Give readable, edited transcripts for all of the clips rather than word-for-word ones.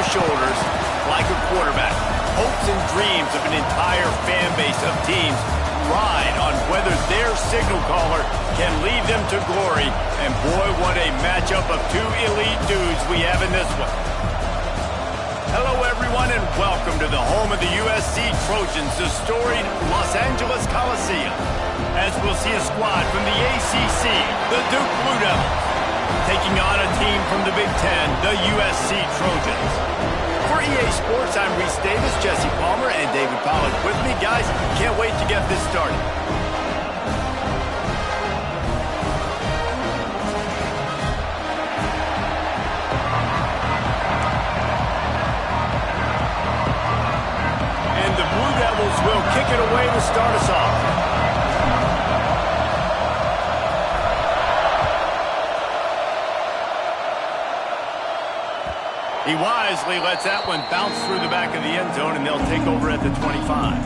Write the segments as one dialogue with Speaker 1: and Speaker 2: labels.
Speaker 1: shoulders like a quarterback. Hopes and dreams of an entire fan base of teams ride on whether their signal caller can lead them to glory. And boy, what a matchup of two elite dudes we have in this one. Hello, everyone, and welcome to the home of the USC Trojans, the storied Los Angeles Coliseum. As we'll see a squad from the ACC, the Duke Blue Devils, taking on a team from the Big Ten, the USC Trojans. For EA Sports, I'm Reese Davis, Jesse Palmer, and David Pollack with me. Guys, can't wait to get this started. And the Blue Devils will kick it away to start us off. He wisely lets that one bounce through the back of the end zone, and they'll take over at the 25.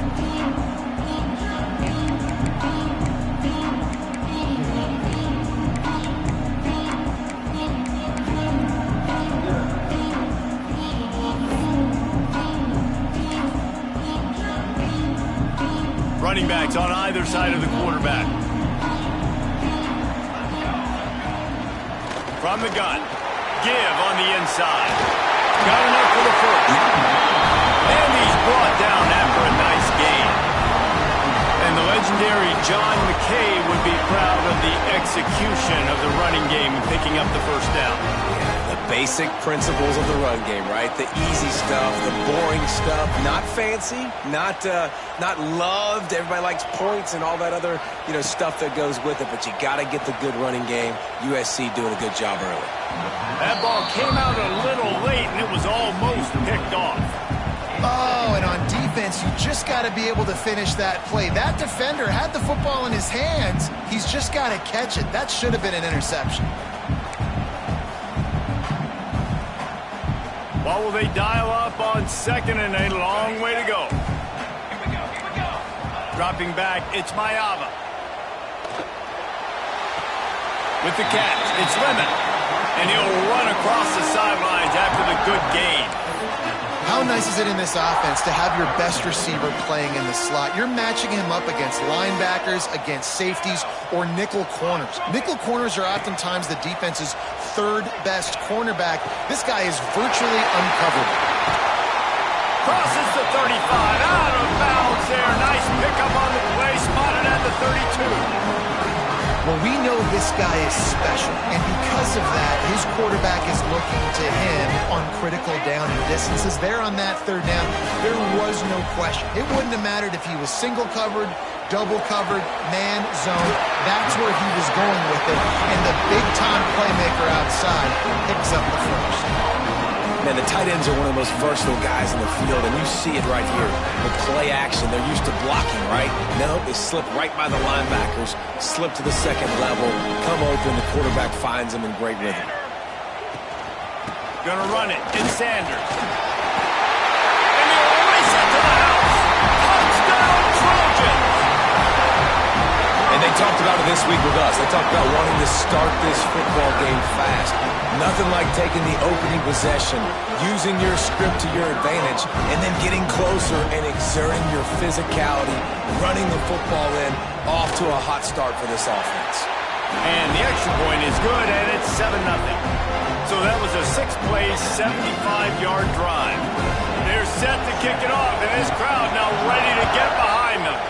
Speaker 1: Running backs on either side of the quarterback. From the gun. Give on the inside. Got enough for the first. And he's brought down after a nice gain. And the legendary John McKay would be proud of the execution of the running game and picking up the first down.
Speaker 2: Yeah, the basic principles of the run game, right? The easy stuff, the boring stuff, not fancy, not loved. Everybody likes points and all that other, stuff that goes with it, but you got to get the good running game. USC doing a good job early.
Speaker 1: That ball came out a little late, and it was almost picked off.
Speaker 3: Oh, and on defense, you just got to be able to finish that play. That defender had the football in his hands. He's just got to catch it. That should have been an interception.
Speaker 1: What will they dial up on second and a long way to go? Here we go. Dropping back, it's Mayava. With the catch, it's Lemon. And he'll run across the sidelines after the good gain.
Speaker 3: How nice is it in this offense to have your best receiver playing in the slot? You're matching him up against linebackers, against safeties, or nickel corners. Nickel corners are oftentimes the defense's third best cornerback. This guy is virtually uncoverable.
Speaker 1: Crosses the 35, out of bounds there. Nice pickup on the play, spotted at the 32.
Speaker 3: Well, we know this guy is special, and because of that, his quarterback is looking to him on critical down and distances. There on that third down, there was no question. It wouldn't have mattered if he was single covered, double covered, man, zone. That's where he was going with it, and the big-time playmaker outside picks up the first.
Speaker 2: Man, the tight ends are one of the most versatile guys in the field, and you see it right here. The play action, they're used to blocking, right? No, they slip right by the linebackers, slip to the second level, come open, the quarterback finds them in great rhythm.
Speaker 1: Gonna run it, it's Sanders. And he'll race it to the house. Touchdown, Trojans!
Speaker 2: And they talked about it this week with us. They talked about wanting to start this football game fast. Nothing like taking the opening possession, using your script to your advantage, and then getting closer and exerting your physicality, running the football in, off to a hot start for this offense.
Speaker 1: And the extra point is good, and it's 7-0. So that was a 6-play, 75-yard drive. They're set to kick it off, and this crowd now ready to get behind them.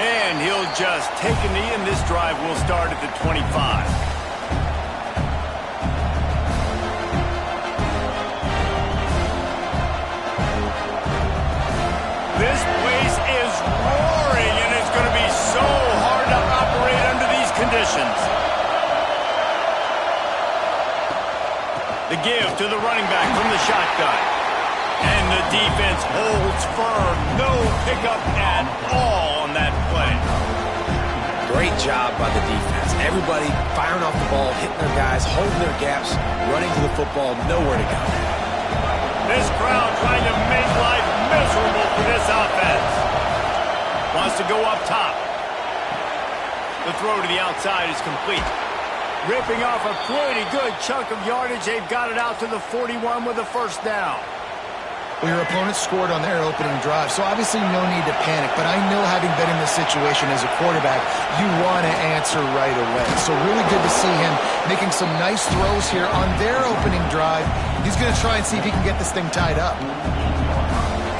Speaker 1: And he'll just take a knee, and this drive will start at the 25. This place is roaring, and it's going to be so hard to operate under these conditions. The give to the running back from the shotgun. And the defense holds firm. No pickup at all on that play.
Speaker 2: Great job by the defense. Everybody firing off the ball, hitting their guys, holding their gaps, running to the football, nowhere to go.
Speaker 1: This crowd trying to make life miserable for this offense. Wants to go up top. The throw to the outside is complete. Ripping off a pretty good chunk of yardage. They've got it out to the 41 with a first down.
Speaker 3: Well, your opponent scored on their opening drive, so obviously no need to panic. But I know, having been in this situation as a quarterback, you want to answer right away. So really good to see him making some nice throws here on their opening drive. He's going to try and see if he can get this thing tied up.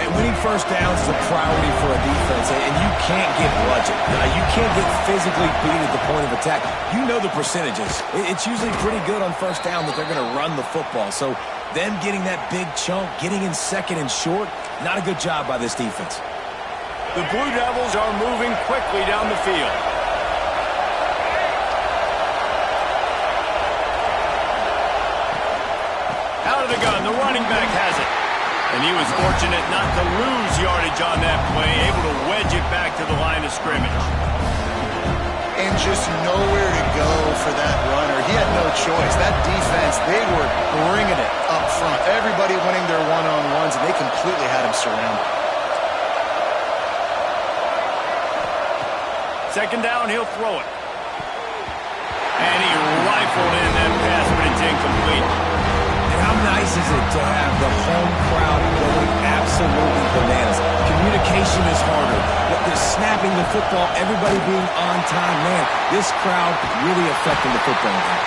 Speaker 2: And winning first downs is a priority for a defense, and you can't get bludgeoned. You can't get physically beat at the point of attack. You know the percentages. It's usually pretty good on first down that they're going to run the football. So them getting that big chunk, getting in second and short, not a good job by this defense.
Speaker 1: The Blue Devils are moving quickly down the field. Out of the gun, the running back has it. And he was fortunate not to lose yardage on that play, able to wedge it back to the line of scrimmage.
Speaker 3: And just nowhere to go for that runner. He had no choice. That defense, they were bringing it up front. Everybody winning their one-on-ones, and they completely had him surrounded.
Speaker 1: Second down, he'll throw it. And he rifled in that pass, but it's incomplete.
Speaker 2: How nice is it to have the home crowd going absolutely bananas? Communication is harder. They're snapping the football, everybody being on time. Man, this crowd really affecting the football game.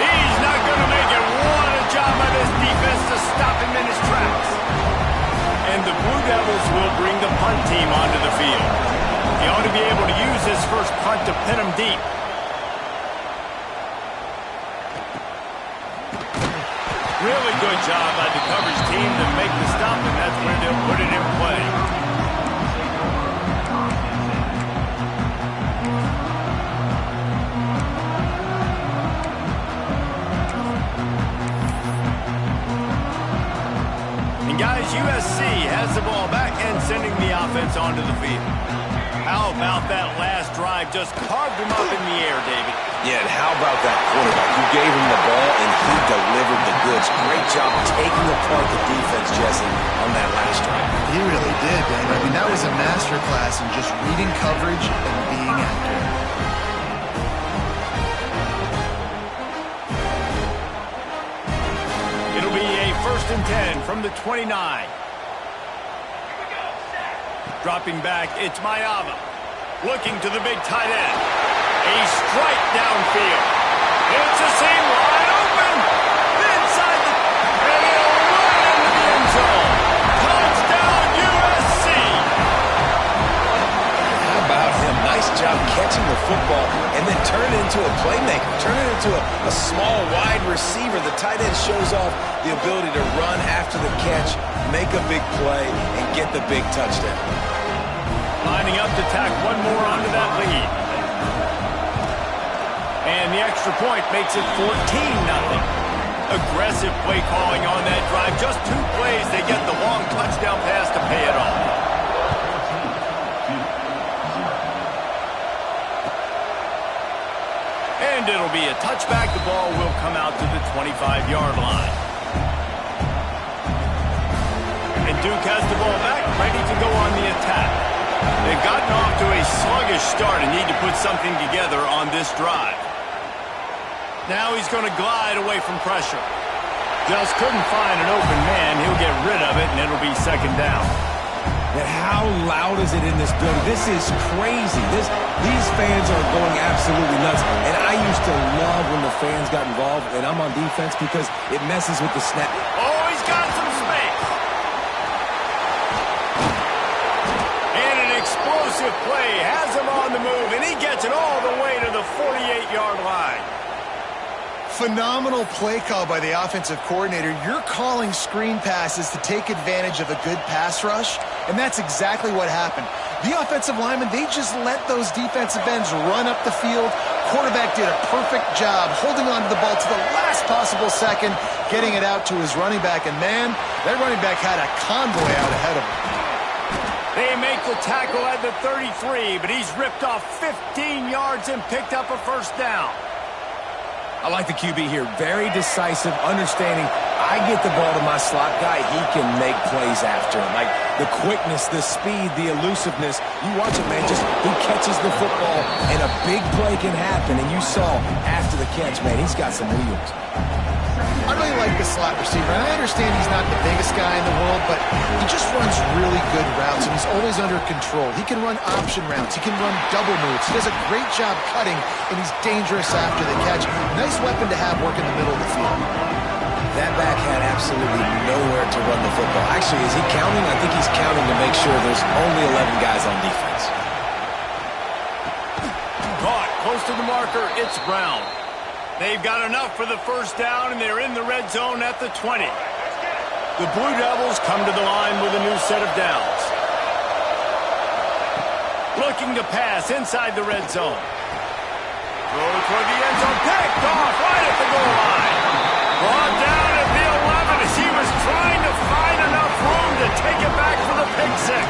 Speaker 1: He's not going to make it. What a job by this defense to stop him in his tracks. And the Blue Devils will bring the punt team onto the field. He ought to be able to use his first punt to pin him deep. Really good job by the coverage team to make the stop, and that's where they'll put it in play. And guys, USC has the ball back and sending the offense onto the field. How about that last drive? Just carved him up in the air, David.
Speaker 2: Yeah, and how about that quarterback? You gave him the ball, and he delivered the goods. Great job taking apart the defense, Jesse, on that last drive.
Speaker 3: He really did, Dan. I mean, that was a masterclass in just reading coverage and being accurate.
Speaker 1: It'll be a 1st and 10 from the 29. Dropping back, it's Mayava. Looking to the big tight end. A strike downfield. It's a seam wide open. Inside the... And it'll run into the end zone. Touchdown, USC.
Speaker 2: How about him? Nice job catching the football and then turn it into a playmaker. Turn it into a small, wide receiver. The tight end shows off the ability to run after the catch, make a big play, and get the big touchdown.
Speaker 1: Lining up to tack one more onto that lead. And the extra point makes it 14-0. Aggressive play calling on that drive. Just 2 plays, they get the long touchdown pass to pay it off. And it'll be a touchback. The ball will come out to the 25-yard line. And Duke has the ball back, ready to go on the attack. They've gotten off to a sluggish start and need to put something together on this drive. Now he's going to glide away from pressure. Just couldn't find an open man. He'll get rid of it, and it'll be 2nd down.
Speaker 2: And how loud is it in this building? This is crazy. These fans are going absolutely nuts. And I used to love when the fans got involved, and I'm on defense because it messes with the snap.
Speaker 1: Oh, he's got some space. And an explosive play has him on the move, and he gets it all the way to the 48-yard line.
Speaker 3: Phenomenal play call by the offensive coordinator. You're calling screen passes to take advantage of a good pass rush, and that's exactly what happened. The offensive linemen, they just let those defensive ends run up the field. Quarterback did a perfect job holding on to the ball to the last possible second, getting it out to his running back, and man, that running back had a convoy out ahead of him.
Speaker 1: They make the tackle at the 33, but he's ripped off 15 yards and picked up a 1st down.
Speaker 2: I like the QB here. Very decisive, understanding I get the ball to my slot guy, he can make plays after him. Like the quickness, the speed, the elusiveness. You watch it, man, just he catches the football and a big play can happen. And you saw after the catch, man, he's got some wheels.
Speaker 3: I really like the slot receiver, and I understand he's not the biggest guy in the world, but he just runs really good routes, and he's always under control. He can run option routes. He can run double moves. He does a great job cutting, and he's dangerous after the catch. Nice weapon to have work in the middle of the field.
Speaker 2: That back had absolutely nowhere to run the football. Actually, is he counting? I think he's counting to make sure there's only 11 guys on defense.
Speaker 1: Caught close to the marker. It's Brown. They've got enough for the first down, and they're in the red zone at the 20. The Blue Devils come to the line with a new set of downs. Looking to pass inside the red zone. Throw toward the end zone. Picked off right at the goal line. Brought down at the 11 as he was trying to find enough room to take it back for the pick six.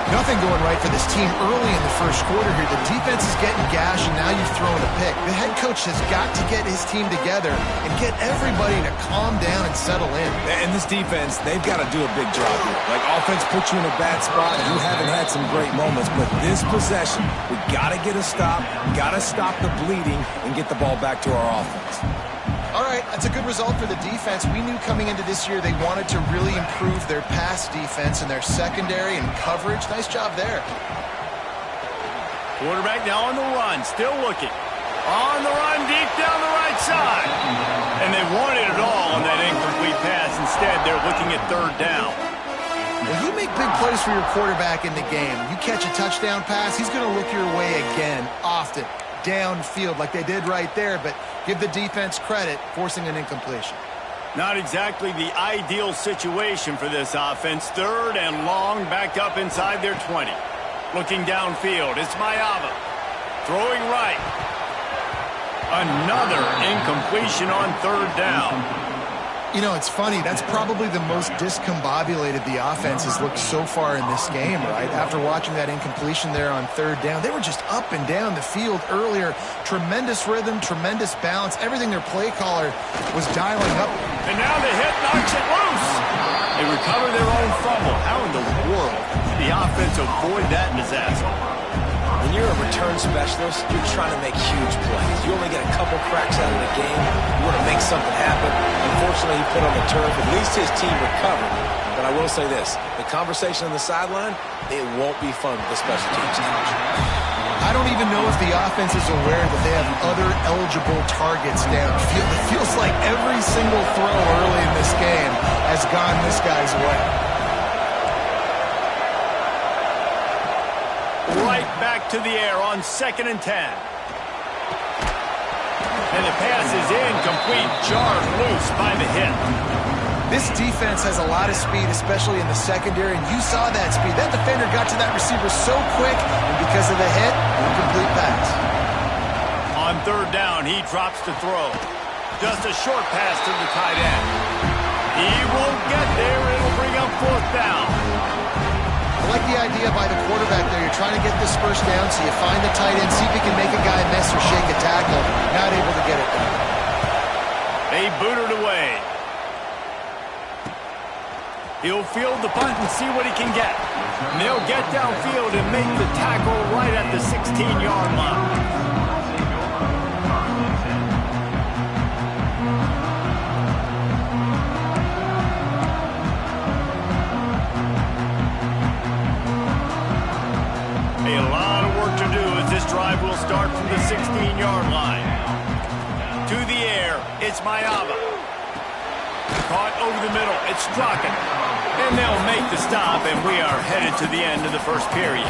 Speaker 3: Nothing going right for this team early in the first quarter here. The defense is getting gashed, and now you've thrown a pick. The head coach has got to get his team together and get everybody to calm down and settle in.
Speaker 2: And this defense, they've got to do a big job here. Like, offense puts you in a bad spot. You haven't had some great moments, but this possession, we got to get a stop, got to stop the bleeding, and get the ball back to our offense.
Speaker 3: All right, that's a good result for the defense. We knew coming into this year they wanted to really improve their pass defense and their secondary and coverage. Nice job there.
Speaker 1: Quarterback now on the run, still looking. On the run, deep down the right side. And they wanted it all on that incomplete pass. Instead, they're looking at third down.
Speaker 3: Well, you make big plays for your quarterback in the game. You catch a touchdown pass, he's going to look your way again, often. Downfield like they did right there, but give the defense credit, forcing an incompletion.
Speaker 1: Not exactly the ideal situation for this offense. Third and long, backed up inside their 20. Looking downfield, it's Mayava. Throwing right. Another incompletion on third down.
Speaker 3: You know, it's funny. That's probably the most discombobulated the offense has looked so far in this game, right? After watching that incompletion there on third down, they were just up and down the field earlier. Tremendous rhythm, tremendous balance. Everything their play caller was dialing up.
Speaker 1: And now the hit knocks it loose. They recover their own fumble. How in the world did the offense avoid that disaster?
Speaker 2: When you're a return specialist, you're trying to make huge plays. You only get a couple cracks out of the game. You want to make something happen. Unfortunately, he put on the turf. At least his team recovered. But I will say this, the conversation on the sideline, it won't be fun with the special teams coach.
Speaker 3: I don't even know if the offense is aware that they have other eligible targets downfield. It feels like every single throw early in this game has gone this guy's way.
Speaker 1: Right back to the air on 2nd and 10. And the pass is incomplete, jarred loose by the hit.
Speaker 3: This defense has a lot of speed, especially in the secondary, and you saw that speed. That defender got to that receiver so quick, and because of the hit, incomplete pass.
Speaker 1: On third down, he drops to throw. Just a short pass to the tight end. He won't get there. It'll bring up fourth down.
Speaker 3: I like the idea by the quarterback there. You're trying to get this first down, so you find the tight end, see if he can make a guy miss or shake a tackle. Not able to get it done.
Speaker 1: They boot it away. He'll field the punt and see what he can get. And they'll get downfield and make the tackle right at the 16-yard line. A lot of work to do as this drive will start from the 16-yard line. To the air, it's Mayava. Caught over the middle, it's Strachan. And they'll make the stop, and we are headed to the end of the first period.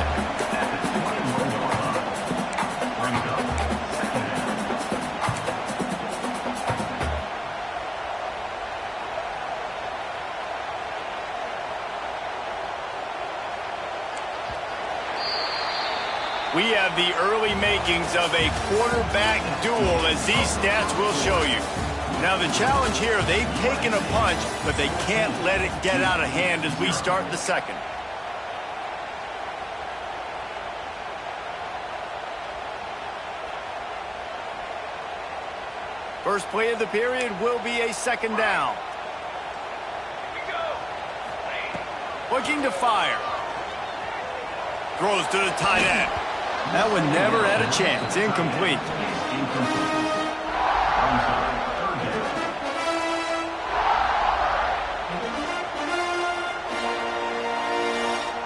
Speaker 1: We have the early makings of a quarterback duel, as these stats will show you. Now, the challenge here, they've taken a punch, but they can't let it get out of hand as we start the second. First play of the period will be a second down. Looking to fire. Throws to the tight end. That one never had a chance. Incomplete.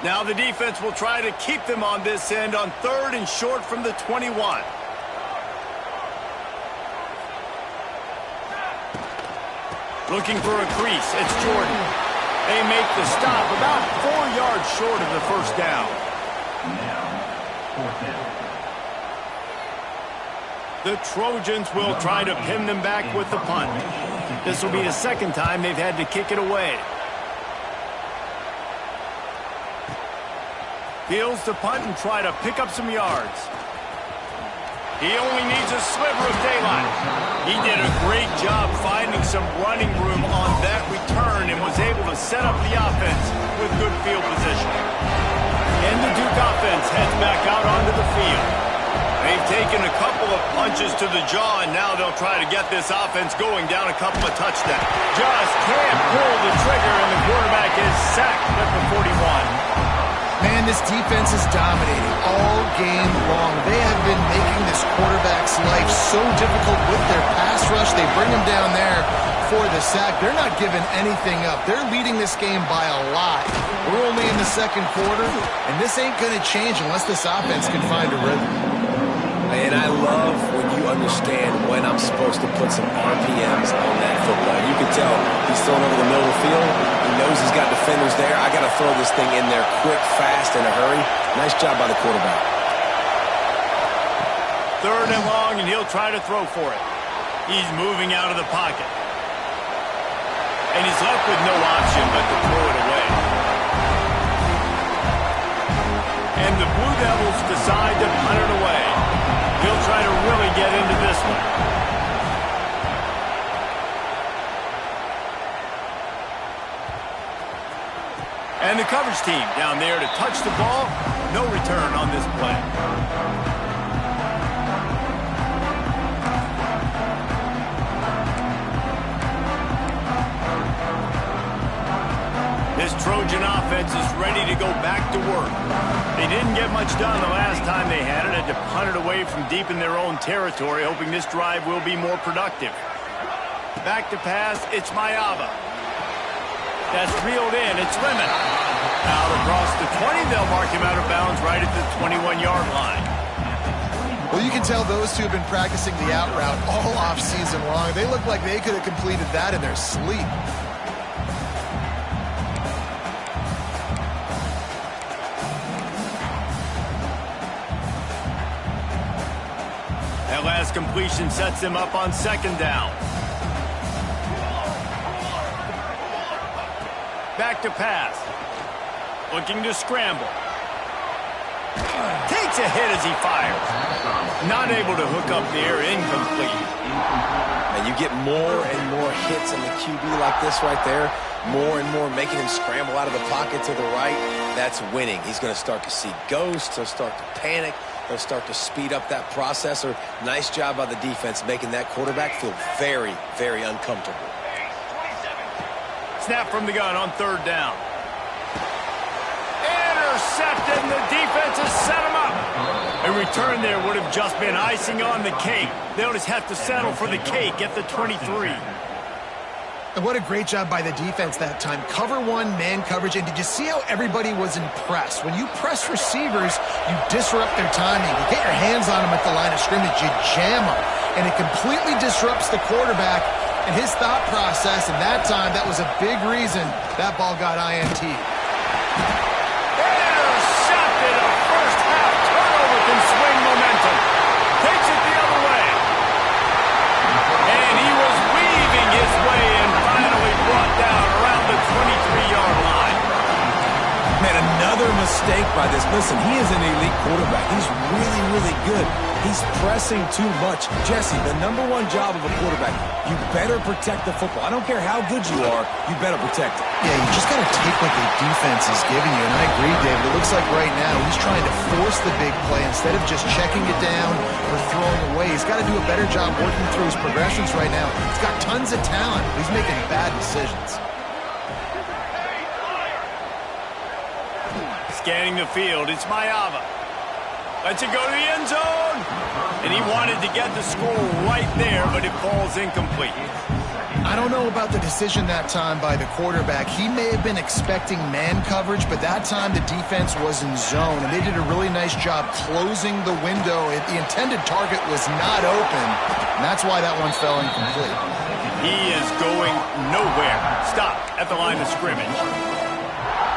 Speaker 1: Now the defense will try to keep them on this end on 3rd and short from the 21. Looking for a crease. It's Jordan. They make the stop about 4 yards short of the first down. The Trojans will try to pin them back with the punt. This will be the second time they've had to kick it away. Heels to punt and try to pick up some yards. He only needs a sliver of daylight. He did a great job finding some running room on that return and was able to set up the offense with good field position. And the Duke offense heads back out onto the field. They've taken a couple of punches to the jaw, and now they'll try to get this offense going down a couple of touchdowns. Just can't pull the trigger, and the quarterback is sacked at the 41.
Speaker 3: Man, this defense is dominating all game long. They have been making this quarterback's life so difficult with their pass rush. They bring him down there for the sack. They're not giving anything up. They're leading this game by a lot. We're only in the second quarter, and this ain't going to change unless this offense can find a rhythm.
Speaker 2: And I love when you understand when I'm supposed to put some RPMs on that football. You can tell he's throwing over the middle of the field. He knows he's got defenders there. I got to throw this thing in there quick, fast, in a hurry. Nice job by the quarterback.
Speaker 1: 3rd and long, and he'll try to throw for it. He's moving out of the pocket. And he's left with no option but to throw it away. And the Blue Devils decide to punt it away. He'll try to really get into this one. And the coverage team down there to touch the ball. No return on this play. This Trojan offense is ready to go back to work. They didn't get much done the last time they had it. Had to punt it away from deep in their own territory, hoping this drive will be more productive. Back to pass, it's Mayava. That's reeled in, it's Lemon. Out across the 20, they'll mark him out of bounds right at the 21-yard line.
Speaker 3: Well, you can tell those two have been practicing the out route all off-season long. They look like they could have completed that in their sleep.
Speaker 1: That last completion sets them up on second down. Back to pass. Looking to scramble. Takes a hit as he fires. Not able to hook up there, incomplete.
Speaker 2: And you get more and more hits on the QB like this right there. More and more making him scramble out of the pocket to the right. That's winning. He's going to start to see ghosts. He'll start to panic. He'll start to speed up that processor. Nice job by the defense making that quarterback feel very, very uncomfortable.
Speaker 1: Snap from the gun on 3rd down. Intercepted, and the defense has set him up. A return there would have just been icing on the cake. They'll just have to settle for the cake at the 23.
Speaker 3: And what a great job by the defense that time. Cover one, man coverage. And did you see how everybody was impressed? When you press receivers, you disrupt their timing. You get your hands on them at the line of scrimmage. You jam them. And it completely disrupts the quarterback and his thought process. And that time, that was a big reason that ball got INT.
Speaker 1: Intercepted, a first-half turnover can swing momentum. Takes it the other way. And he was weaving his way in. Brought down around the 23-yard line.
Speaker 3: Man, another
Speaker 2: mistake by this. Listen, he is an elite quarterback. He's really, really good. He's pressing too much. Jesse, the #1 job of a quarterback, you better protect the football. I don't care how good you are, you better protect it.
Speaker 3: Yeah, you just got to take what the defense is giving you, and I agree, David. It looks like right now he's trying to force the big play instead of just checking it down or throwing away. He's got to do a better job working through his progressions right now. He's got tons of talent. He's making bad decisions.
Speaker 1: Scanning the field, it's Mayava. Lets it go to the end zone. And he wanted to get the score right there, but it falls incomplete.
Speaker 3: I don't know about the decision that time by the quarterback. He may have been expecting man coverage, but that time the defense was in zone, and they did a really nice job closing the window. The intended target was not open, and that's why that one fell incomplete.
Speaker 1: He is going nowhere. Stopped at the line of scrimmage.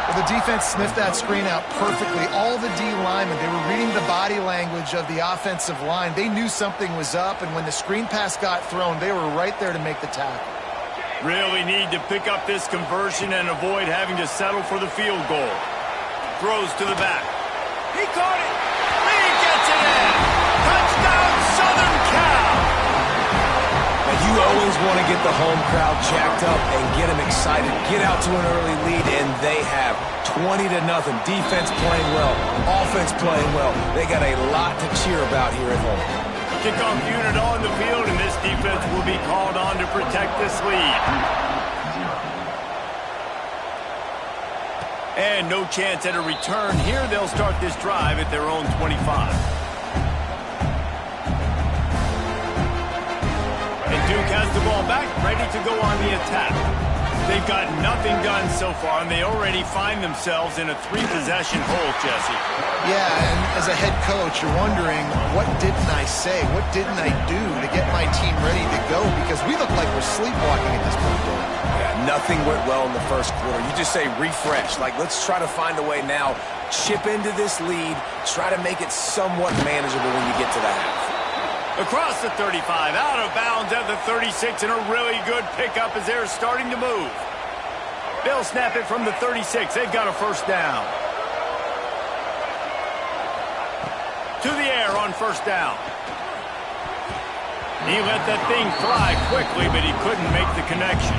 Speaker 3: Well, the defense sniffed that screen out perfectly. All the D linemen, they were reading the body language of the offensive line. They knew something was up, and when the screen pass got thrown, they were right there to make the tackle.
Speaker 1: Really need to pick up this conversion and avoid having to settle for the field goal. Throws to the back. He caught it. He gets it in. Touchdown, Southern Cal.
Speaker 2: Now, you always want to get the home crowd jacked up and get them excited. Get out to an early lead, and they have 20-0. Defense playing well. Offense playing well. They got a lot to cheer about here at home.
Speaker 1: Kickoff unit on the field, and this defense will be called on to protect this lead. And no chance at a return here. They'll start this drive at their own 25. And Duke has the ball back, ready to go on the attack. They've got nothing done so far, and they already find themselves in a 3-possession hole, Jesse.
Speaker 3: Yeah, and as a head coach, you're wondering, what didn't I say? What didn't I do to get my team ready to go? Because we look like we're sleepwalking at this point.
Speaker 2: Yeah, nothing went well in the first quarter. You just say refresh. Like, let's try to find a way now. Chip into this lead. Try to make it somewhat manageable when you get to the half.
Speaker 1: Across the 35, out of bounds at the 36, and a really good pickup as they're starting to move. They'll snap it from the 36. They've got a first down. To the air on first down. He let that thing fly quickly, but he couldn't make the connection.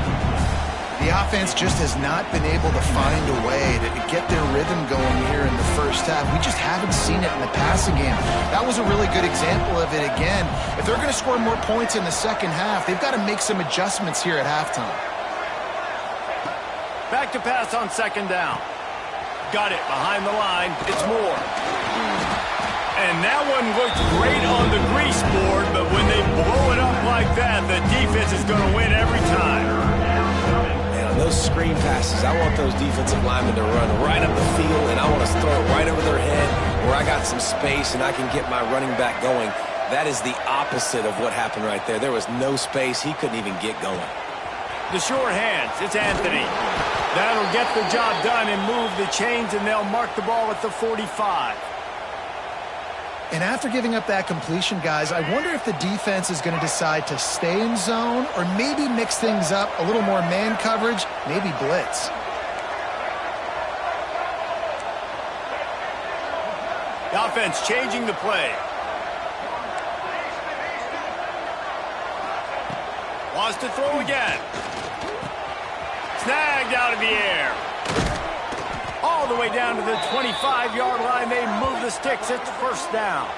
Speaker 3: The offense just has not been able to find a way to get their rhythm going here in the first half. We just haven't seen it in the passing game. That was a really good example of it again. If they're going to score more points in the second half, they've got to make some adjustments here at halftime.
Speaker 1: Back to pass on second down. Got it behind the line. It's Moore. And that one looked great on the grease board, but when they blow it up like that, the defense is going to win every time.
Speaker 2: Those screen passes, I want those defensive linemen to run right up the field, and I want to throw it right over their head where I got some space and I can get my running back going. That is the opposite of what happened right there. There was no space. He couldn't even get going.
Speaker 1: The short hands, it's Anthony. That'll get the job done and move the chains, and they'll mark the ball at the 45.
Speaker 3: And after giving up that completion, guys, I wonder if the defense is going to decide to stay in zone or maybe mix things up, a little more man coverage, maybe blitz.
Speaker 1: The offense changing the play. Wants to throw again. Snagged out of the air. All the way down to the 25-yard line. They move the sticks. It's first down.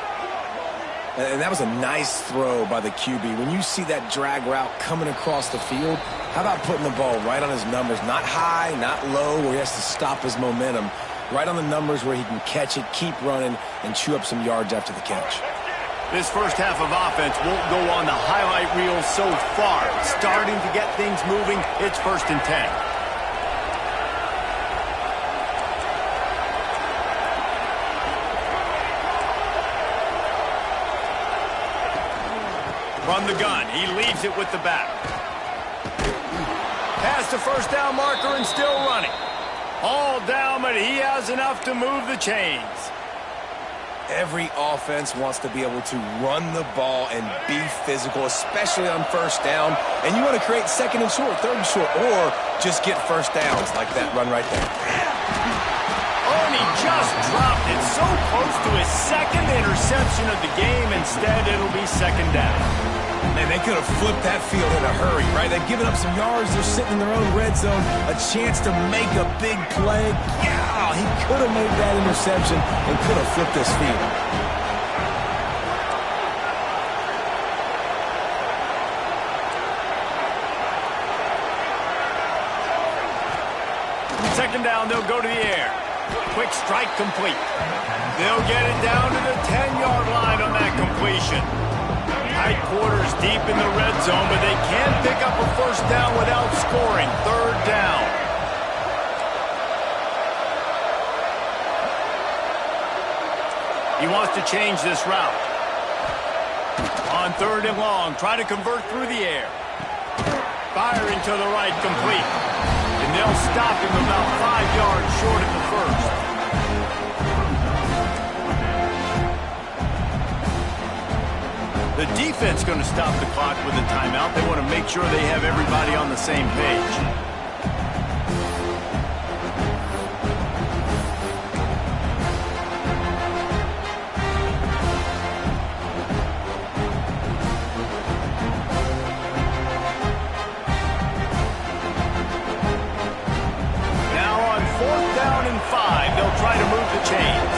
Speaker 2: And that was a nice throw by the QB. When you see that drag route coming across the field, how about putting the ball right on his numbers? Not high, not low, where he has to stop his momentum. Right on the numbers where he can catch it, keep running, and chew up some yards after the catch.
Speaker 1: This first half of offense won't go on the highlight reel so far. Starting to get things moving. It's 1st and 10. From the gun, he leaves it with the back. Past the first down marker and still running. All down, but he has enough to move the chains.
Speaker 2: Every offense wants to be able to run the ball and be physical, especially on first down. And you want to create second and short, third and short, or just get first downs like that run right there.
Speaker 1: Oh, and he just It's so close to his second interception of the game. Instead, it'll be second down.
Speaker 2: Man, they could have flipped that field in a hurry, right? They've given up some yards. They're sitting in their own red zone. A chance to make a big play. Yeah, he could have made that interception and could have flipped this field.
Speaker 1: Second down, they'll go to the air. Quick strike complete. They'll get it down to the 10-yard line on that completion. Tight quarters deep in the red zone, but they can't pick up a first down without scoring. Third down. He wants to change this route. On third and long, try to convert through the air. Firing to the right, complete. And they'll stop him about 5 yards short of the first. The defense going to stop the clock with a timeout. They want to make sure they have everybody on the same page. Now on 4th down and 5, they'll try to move the chains.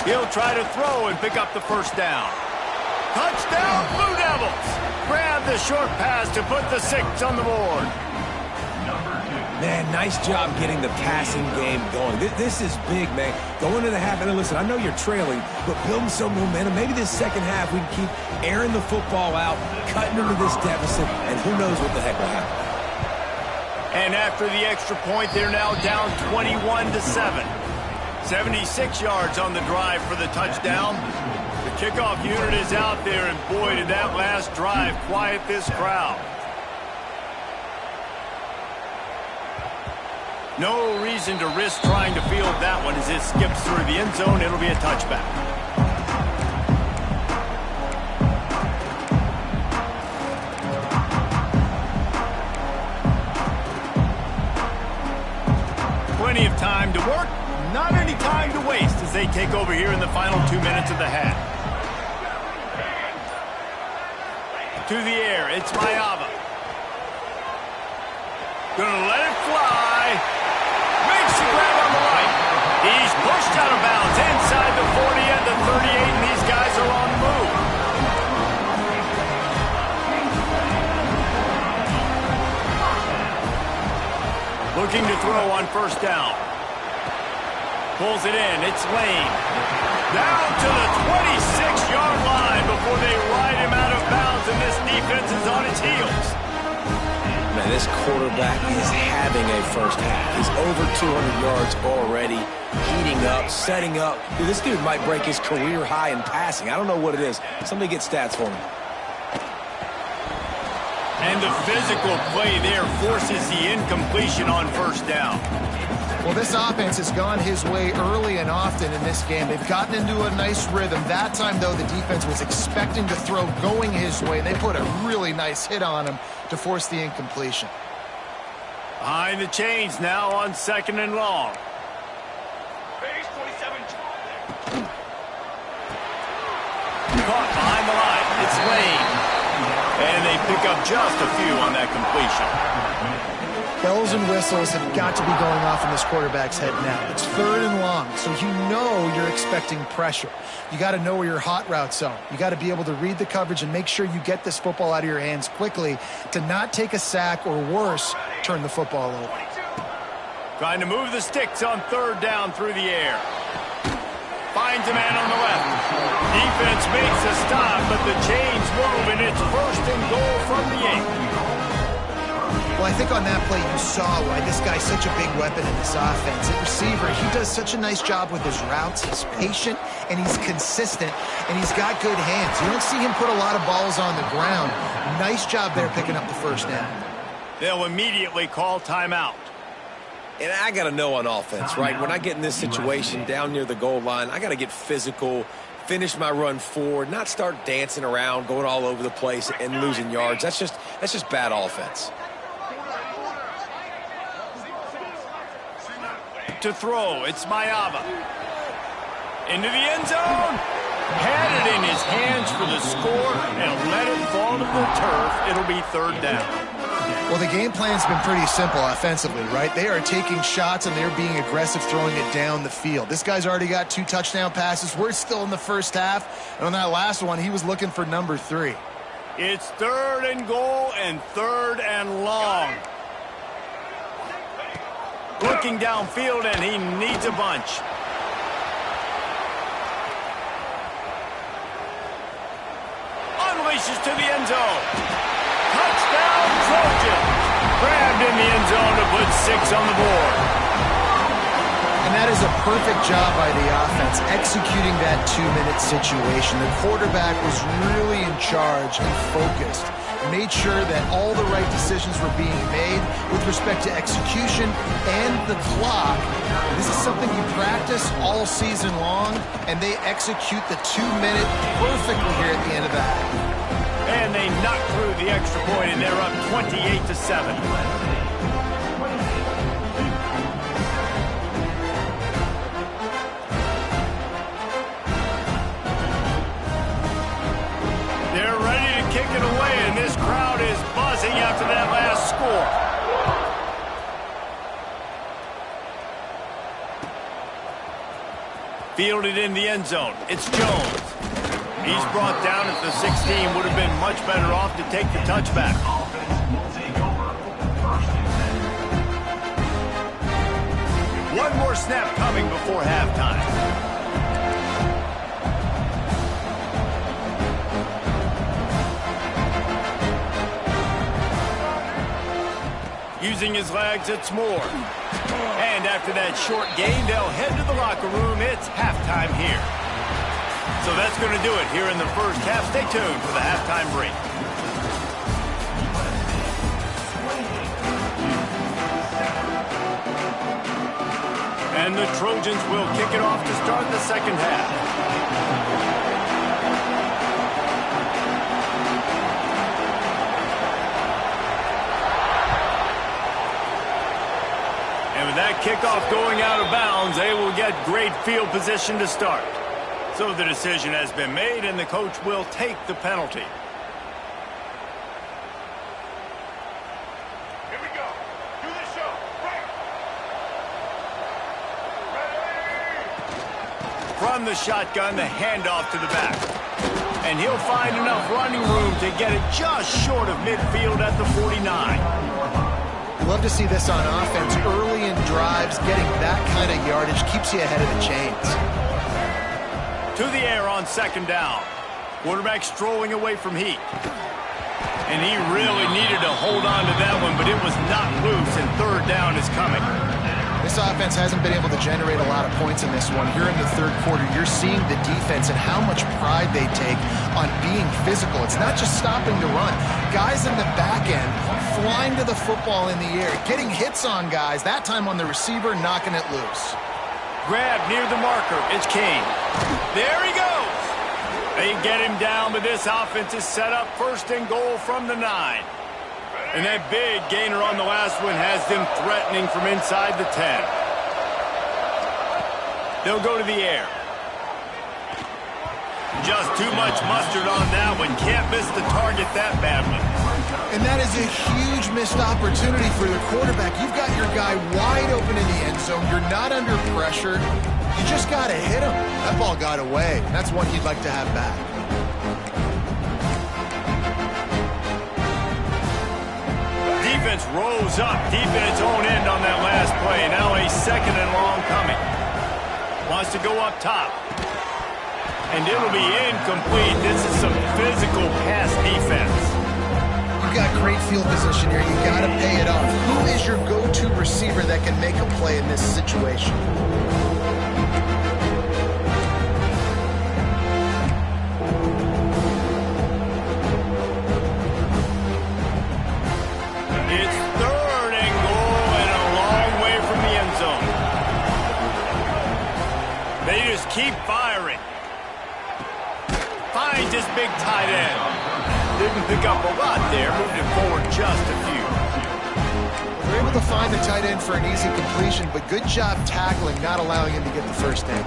Speaker 1: He'll try to throw and pick up the first down. Touchdown, Blue Devils! Grab the short pass to put the 6 on the board.
Speaker 2: Man, nice job getting the passing game going. This is big, man. Going to the half, and listen, I know you're trailing, but building some momentum. Maybe this second half we can keep airing the football out, cutting into this deficit, and who knows what the heck will happen.
Speaker 1: And after the extra point, they're now down 21-7. 76 yards on the drive for the touchdown. The kickoff unit is out there, and boy, did that last drive quiet this crowd. No reason to risk trying to field that one as it skips through the end zone. It'll be a touchback. Plenty of time to work. Not any time to waste as they take over here in the final 2 minutes of the half. To the air, it's Mayava. Gonna let it fly. Makes the grab on the right. He's pushed out of bounds inside the 40 and the 38, and these guys are on the move. Looking to throw on first down. Pulls it in. It's Lane. Down to the 26-yard line before they ride him out of bounds, and this defense is on its heels.
Speaker 2: Man, this quarterback is having a first half. He's over 200 yards already, heating up, setting up. Dude, this dude might break his career high in passing. I don't know what it is. Somebody get stats for me.
Speaker 1: And the physical play there forces the incompletion on first down.
Speaker 3: Well, this offense has gone his way early and often in this game. They've gotten into a nice rhythm. That time, though, the defense was expecting to throw going his way. They put a really nice hit on him to force the incompletion.
Speaker 1: Behind the chains now on second and long. Caught behind the line. It's Lane. And they pick up just a few on that completion.
Speaker 3: Bells and whistles have got to be going off in this quarterback's head now. It's third and long, so you know you're expecting pressure. You got to know where your hot routes are. You got to be able to read the coverage and make sure you get this football out of your hands quickly to not take a sack or worse, turn the football over.
Speaker 1: Trying to move the sticks on third down through the air. Finds a man on the left. Defense makes a stop, but the chains move, and it's first and goal from the 8.
Speaker 3: Well, I think on that play you saw why this guy's such a big weapon in this offense. At receiver, he does such a nice job with his routes. He's patient, and he's consistent, and he's got good hands. You don't see him put a lot of balls on the ground. Nice job there picking up the first down.
Speaker 1: They'll immediately call timeout.
Speaker 2: And I got to know on offense, right? When I get in this situation down near the goal line, I got to get physical, finish my run forward, not start dancing around, going all over the place and losing yards. That's just bad offense.
Speaker 1: to throw. It's Mayava. Into the end zone. Had it in his hands for the score and let it fall to the turf. It'll be third down.
Speaker 3: Well, the game plan's been pretty simple offensively, right? They are taking shots and they're being aggressive, throwing it down the field. This guy's already got 2 touchdown passes. We're still in the first half. And on that last one, he was looking for number 3.
Speaker 1: It's 3rd and goal and 3rd and long. Looking downfield, and he needs a bunch. Unleashes to the end zone. Touchdown, Trojans. Grabbed in the end zone to put 6 on the board.
Speaker 3: And that is a perfect job by the offense, executing that 2-minute situation. The quarterback was really in charge and focused. Made sure that all the right decisions were being made with respect to execution and the clock. This is something you practice all season long, and they execute the 2-minute perfectly here at the end of the half.
Speaker 1: And they knock through the extra point, and they're up 28-7. They're ready to kick it away, and this crowd is buzzing after that last score. Fielded in the end zone. It's Jones. He's brought down at the 16. Would have been much better off to take the touchback. One more snap coming before halftime. Using his legs, it's Moore. And after that short gain, they'll head to the locker room. It's halftime here. So that's going to do it here in the first half. Stay tuned for the halftime break. And the Trojans will kick it off to start the second half. And with that kickoff going out of bounds, they will get great field position to start. So the decision has been made, and the coach will take the penalty. Here we go. Do the show. Right. Ready. From the shotgun, the handoff to the back. And he'll find enough running room to get it just short of midfield at the 49.
Speaker 3: Love to see this on offense. Early in drives, getting that kind of yardage keeps you ahead of the chains.
Speaker 1: To the air on second down. Quarterback strolling away from Heat. And he really needed to hold on to that one, but it was not loose, and third down is coming.
Speaker 3: This offense hasn't been able to generate a lot of points in this one. Here in the third quarter, you're seeing the defense and how much pride they take on being physical. It's not just stopping to run. Guys in the back end flying to the football in the air, getting hits on guys, that time on the receiver, knocking it loose.
Speaker 1: Grab near the marker. It's Kane. There he goes. They get him down, but this offense is set up first and goal from the 9. And that big gainer on the last one has them threatening from inside the 10. They'll go to the air. Just too much mustard on that one. Can't miss the target that badly.
Speaker 3: And that is a huge missed opportunity for the quarterback. You've got your guy wide open in the end zone. You're not under pressure. You just got to hit him. That ball got away. That's one he'd like to have back.
Speaker 1: Defense rose up deep in its own end on that last play. Now a second and long coming. Wants to go up top. And it'll be incomplete. This is some physical pass defense.
Speaker 3: You've got great field position here. You got to pay it off. Who is your go-to receiver that can make a play in this situation?
Speaker 1: It's third and goal and a long way from the end zone. They just keep firing. Finds his big tight end. Didn't pick up a lot there, moved it forward just a few.
Speaker 3: They're able to find the tight end for an easy completion, but good job tackling, not allowing him to get the first down.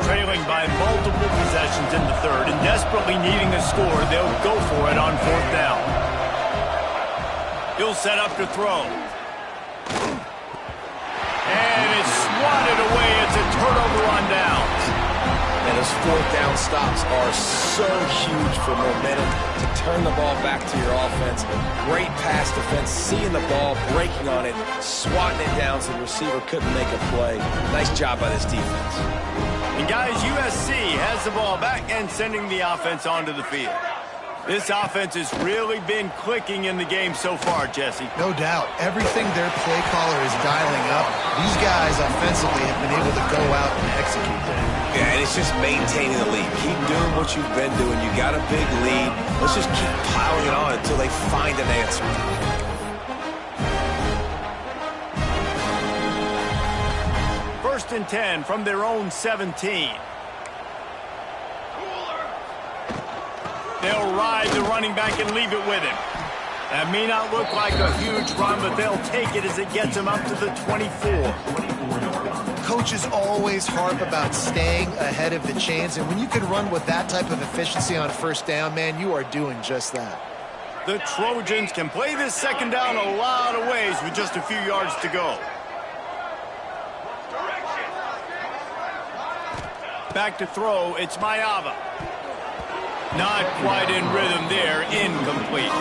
Speaker 1: Trailing by multiple possessions in the third and desperately needing a score, they'll go for it on fourth down. He'll set up to throw. And it's swatted away. It's a turnover on downs.
Speaker 2: And those fourth down stops are so huge for momentum to turn the ball back to your offense. Great pass defense, seeing the ball, breaking on it, swatting it down so the receiver couldn't make a play. Nice job by this defense.
Speaker 1: And guys, USC has the ball back and sending the offense onto the field. This offense has really been clicking in the game so far, Jesse.
Speaker 3: No doubt. Everything their play caller is dialing up, these guys offensively have been able to go out and execute that.
Speaker 2: Yeah, and it's just maintaining the lead. Keep doing what you've been doing. You got a big lead. Let's just keep piling it on until they find an answer.
Speaker 1: First and 10 from their own 17. They'll ride the running back and leave it with him. That may not look like a huge run, but they'll take it as it gets them up to the 24.
Speaker 3: Coaches always harp about staying ahead of the chains, and when you can run with that type of efficiency on first down, man, you are doing just that.
Speaker 1: The Trojans can play this second down a lot of ways with just a few yards to go. Back to throw, it's Mayava. Not quite in rhythm there, incomplete.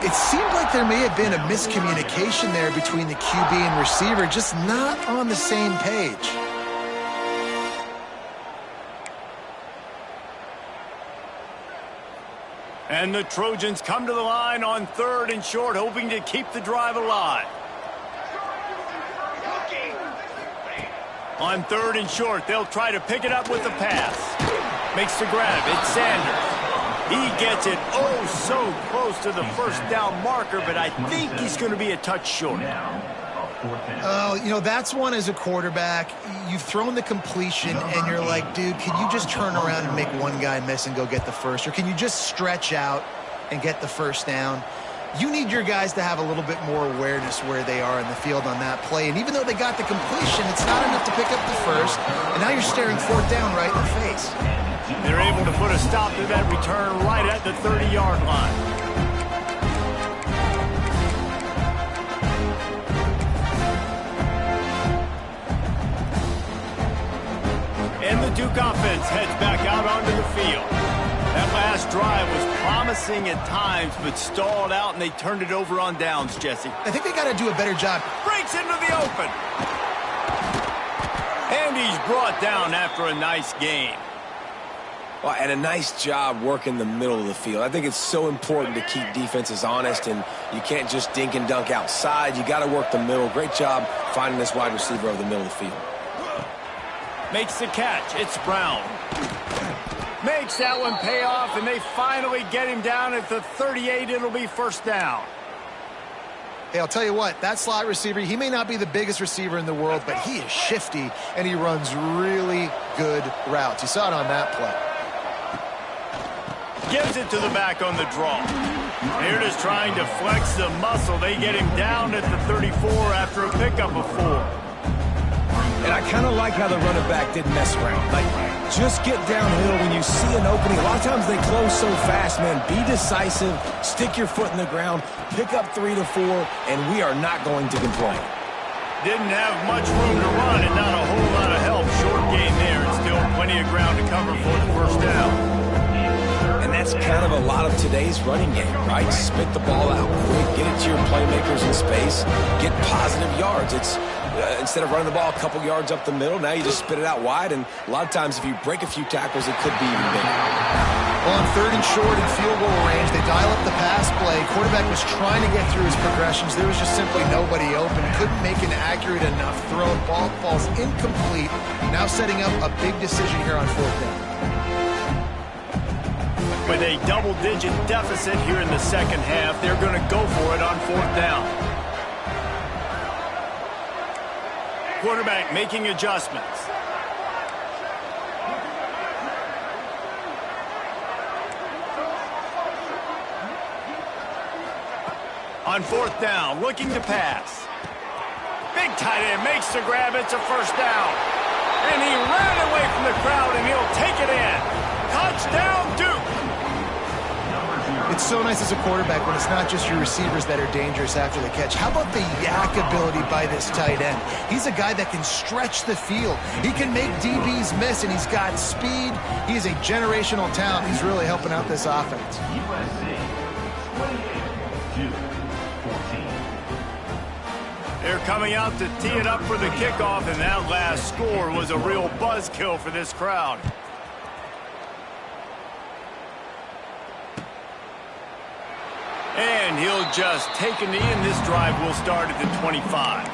Speaker 3: It seemed like there may have been a miscommunication there between the QB and receiver, just not on the same page.
Speaker 1: And the Trojans come to the line on third and short, hoping to keep the drive alive. On third and short, they'll try to pick it up with the pass. Makes the grab. It's Sanders. He gets it oh so close to the first down marker, but I think he's going to be a touch short.
Speaker 3: Oh, you know, that's one as a quarterback. You've thrown the completion, and you're like, dude, can you just turn around and make one guy miss and go get the first? Or can you just stretch out and get the first down? You need your guys to have a little bit more awareness where they are in the field on that play. And even though they got the completion, it's not enough to pick up the first. And now you're staring fourth down right in the face.
Speaker 1: They're able to put a stop to that return right at the 30-yard line. And the Duke offense heads back out onto the field. That last drive was promising at times, but stalled out, and they turned it over on downs, Jesse.
Speaker 3: I think they got to do a better job.
Speaker 1: Breaks into the open. And he's brought down after a nice gain.
Speaker 2: Well, and a nice job working the middle of the field. I think it's so important to keep defenses honest, and you can't just dink and dunk outside. You got to work the middle. Great job finding this wide receiver over the middle of the field.
Speaker 1: Makes the catch. It's Brown. Makes that one pay off, and they finally get him down at the 38. It'll be first down.
Speaker 3: Hey, I'll tell you what, that slot receiver, he may not be the biggest receiver in the world, but he is shifty, and he runs really good routes. You saw it on that play.
Speaker 1: Gives it to the back on the draw. They're just trying to flex the muscle. They get him down at the 34 after a pickup of 4.
Speaker 2: And I kind of like how the running back didn't mess around. Like, just get downhill when you see an opening. A lot of times they close so fast, man. Be decisive, stick your foot in the ground, pick up 3 to 4, and we are not going to complain.
Speaker 1: Didn't have much room to run and not a whole lot of help. Short gain there and still plenty of ground to cover for the first down.
Speaker 2: And that's kind of a lot of today's running game, right? Spit the ball out quick, get it to your playmakers in space, get positive yards. It's instead of running the ball a couple yards up the middle, now you just spit it out wide, and a lot of times if you break a few tackles, it could be even bigger.
Speaker 3: Well, on third and short and field goal range, they dial up the pass play. Quarterback was trying to get through his progressions. There was just simply nobody open. Couldn't make an accurate enough throw. Ball falls incomplete. Now setting up a big decision here on fourth down.
Speaker 1: With a double-digit deficit here in the second half, they're going to go for it on fourth down. Quarterback making adjustments. On fourth down, looking to pass. Big tight end makes the grab. It's a first down. And he ran away from the crowd, and he'll take it in. Touchdown, Duke.
Speaker 3: It's so nice as a quarterback when it's not just your receivers that are dangerous after the catch. How about the yak ability by this tight end? He's a guy that can stretch the field. He can make DBs miss, and he's got speed. He's a generational talent. He's really helping out this offense.
Speaker 1: They're coming out to tee it up for the kickoff, and that last score was a real buzzkill for this crowd. And he'll just take a knee, and this drive will start at the 25.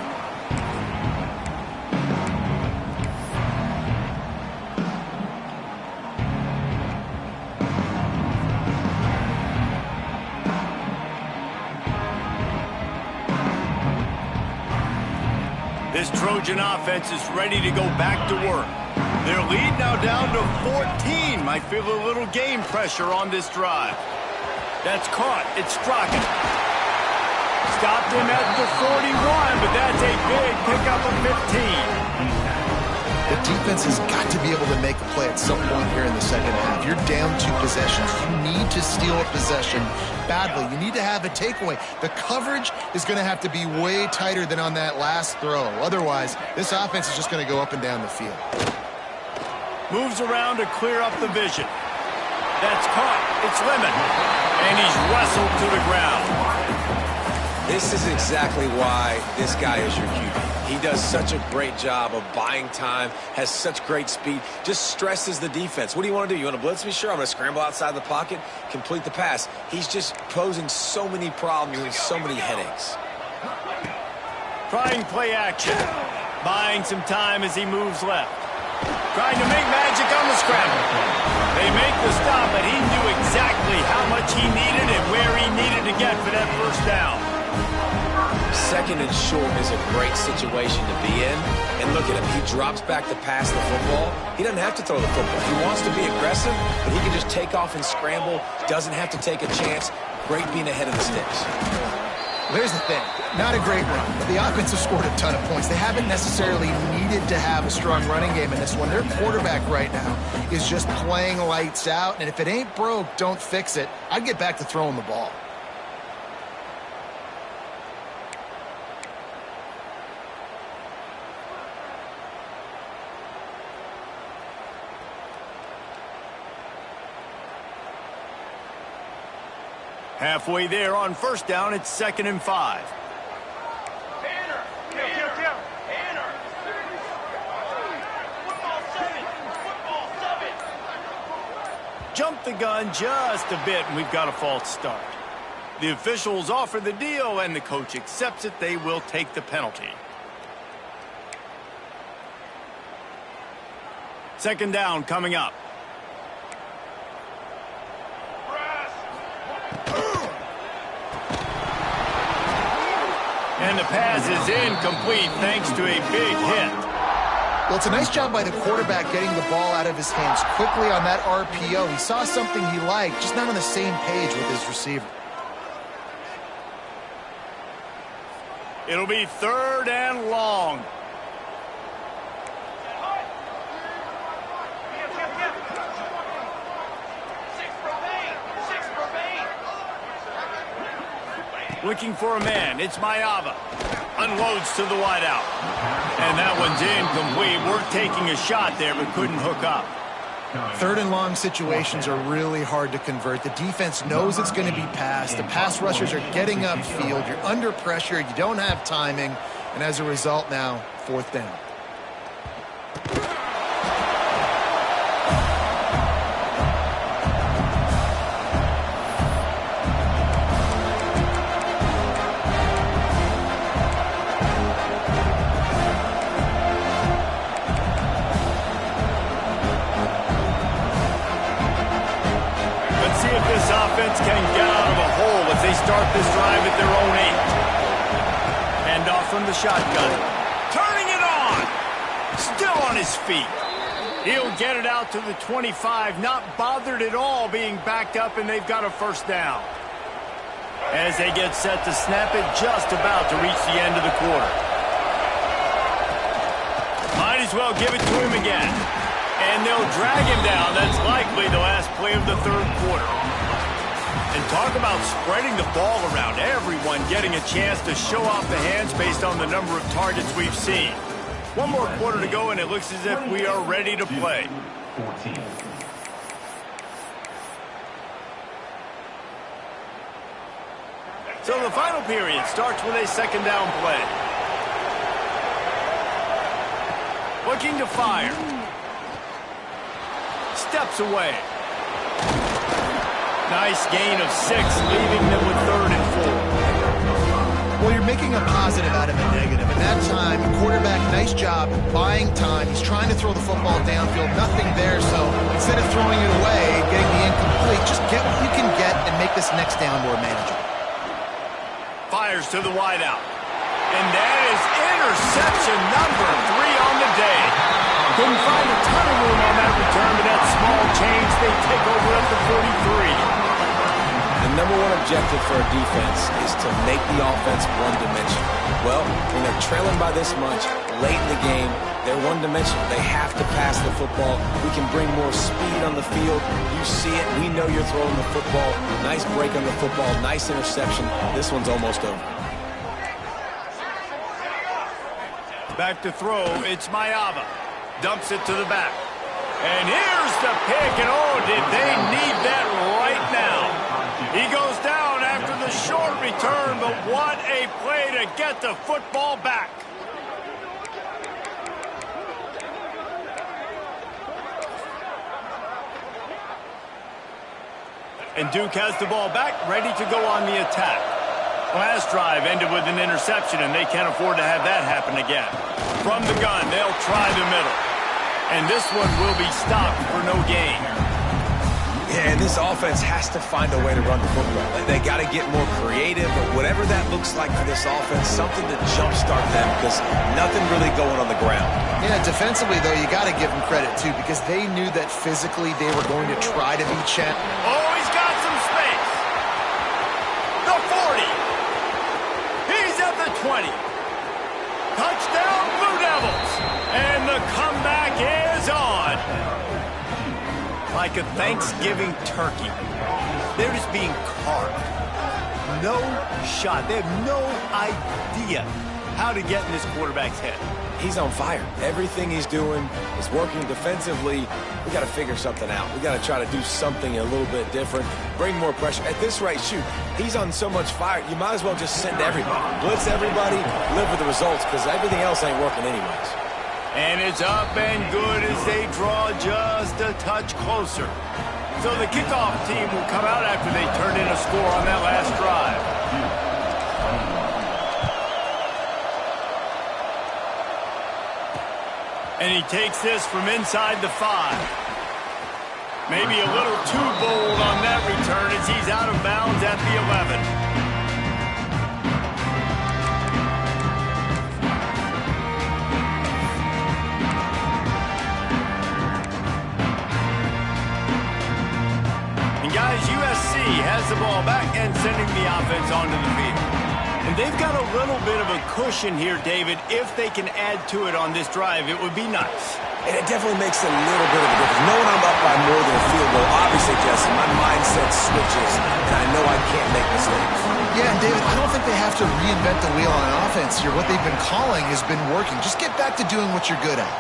Speaker 1: This Trojan offense is ready to go back to work. Their lead now down to 14. Might feel a little game pressure on this drive. That's caught. It's Strachan. Stopped him at the 41, but that's a big pickup of 15.
Speaker 3: The defense has got to be able to make a play at some point here in the second half. You're down 2 possessions. You need to steal a possession badly. You need to have a takeaway. The coverage is going to have to be way tighter than on that last throw. Otherwise, this offense is just going to go up and down the field.
Speaker 1: Moves around to clear up the vision. That's caught. It's Lemon. And he's wrestled to the ground.
Speaker 2: This is exactly why this guy is your QB. He does such a great job of buying time, has such great speed, just stresses the defense. What do you want to do? You want to blitz me? Sure, I'm going to scramble outside the pocket, complete the pass. He's just posing so many problems and so many headaches.
Speaker 1: Trying play action. Buying some time as he moves left. Trying to make magic on the scramble. They make the stop, but he knew exactly how much he needed and where he needed to get for that first down.
Speaker 2: Second and short is a great situation to be in. And look at him. He drops back to pass the football. He doesn't have to throw the football. He wants to be aggressive, but he can just take off and scramble. Doesn't have to take a chance. Great being ahead of the sticks.
Speaker 3: Here's the thing. Not a great run, but the offense has scored a ton of points. They haven't necessarily needed to have a strong running game in this one. Their quarterback right now is just playing lights out, and if it ain't broke, don't fix it. I'd get back to throwing the ball.
Speaker 1: Halfway there on first down, it's 2nd and 5. Jump the gun just a bit, and we've got a false start. The officials offer the deal, and the coach accepts it. They will take the penalty. 2nd down coming up. And the pass is incomplete thanks to a big hit.
Speaker 3: Well, it's a nice job by the quarterback getting the ball out of his hands quickly on that RPO. He saw something he liked, just not on the same page with his receiver.
Speaker 1: It'll be 3rd and long. Looking for a man. It's Mayava. Unloads to the wideout. And that one's incomplete. We're taking a shot there, but couldn't hook up.
Speaker 3: 3rd and long situations are really hard to convert. The defense knows it's going to be passed. The pass rushers are getting upfield. You're under pressure. You don't have timing. And as a result now, 4th down.
Speaker 1: Can get out of a hole if they start this drive at their own 8. And off from the shotgun. Turning it on. Still on his feet. He'll get it out to the 25. Not bothered at all being backed up, and they've got a first down. as they get set to snap it just about to reach the end of the quarter. Might as well give it to him again. And they'll drag him down. That's likely the last play of the third quarter. And talk about spreading the ball around. Everyone getting a chance to show off the hands based on the number of targets we've seen. One more quarter to go, and it looks as if we are ready to play.
Speaker 4: 14.
Speaker 1: So the final period starts with a second down play. Looking to fire. Steps away. Nice gain of 6, leaving them with 3rd and 4.
Speaker 3: Well, you're making a positive out of a negative. And that time, quarterback, nice job buying time. He's trying to throw the football downfield. Nothing there, so instead of throwing it away, getting the incomplete, just get what you can get and make this next down more manageable.
Speaker 1: Fires to the wideout. And that is interception number 3 on the day. Couldn't find a ton of room on that return, but that small change, they take over at the 43.
Speaker 2: The number one objective for a defense is to make the offense one-dimensional. Well, when they're trailing by this much, late in the game, they're one-dimensional. They have to pass the football. We can bring more speed on the field. You see it. We know you're throwing the football. Nice break on the football. Nice interception. This one's almost over.
Speaker 1: Back to throw. It's Maiava. Dumps it to the back. And here's the pick. And oh, did they need that right now. He goes down after the short return, but what a play to get the football back. And Duke has the ball back, ready to go on the attack. Last drive ended with an interception, and they can't afford to have that happen again. From the gun, they'll try the middle. And this one will be stopped for no gain.
Speaker 2: Yeah, and this offense has to find a way to run the football. They got to get more creative, but whatever that looks like for this offense, something to jumpstart them because nothing really going on the ground.
Speaker 3: Yeah, defensively, though, you got to give them credit, too, because they knew that physically they were going to try to be champ.
Speaker 1: Oh, he's got some space. The 40. He's at the 20. Touchdown, Blue Devils. And the comeback is on. Like a Thanksgiving turkey. They're just being carved. No shot. They have no idea how to get in this quarterback's head.
Speaker 2: He's on fire. Everything he's doing is working defensively. We got to figure something out. We got to try to do something a little bit different. Bring more pressure. At this rate, shoot, he's on so much fire, you might as well just send everybody. Blitz everybody, live with the results, because everything else ain't working anyways.
Speaker 1: And it's up and good as they draw just a touch closer. So the kickoff team will come out after they turned in a score on that last drive. And he takes this from inside the 5. Maybe a little too bold on that return as he's out of bounds at the 11. Guys, USC has the ball back and sending the offense onto the field. And they've got a little bit of a cushion here, David. If they can add to it on this drive, it would be nice.
Speaker 2: And it definitely makes a little bit of a difference. Knowing I'm up by more than a field goal, obviously, Jesse, my mindset switches, and I know I can't make mistakes.
Speaker 3: Yeah, and David, I don't think they have to reinvent the wheel on offense here. What they've been calling has been working. Just get back to doing what you're good at.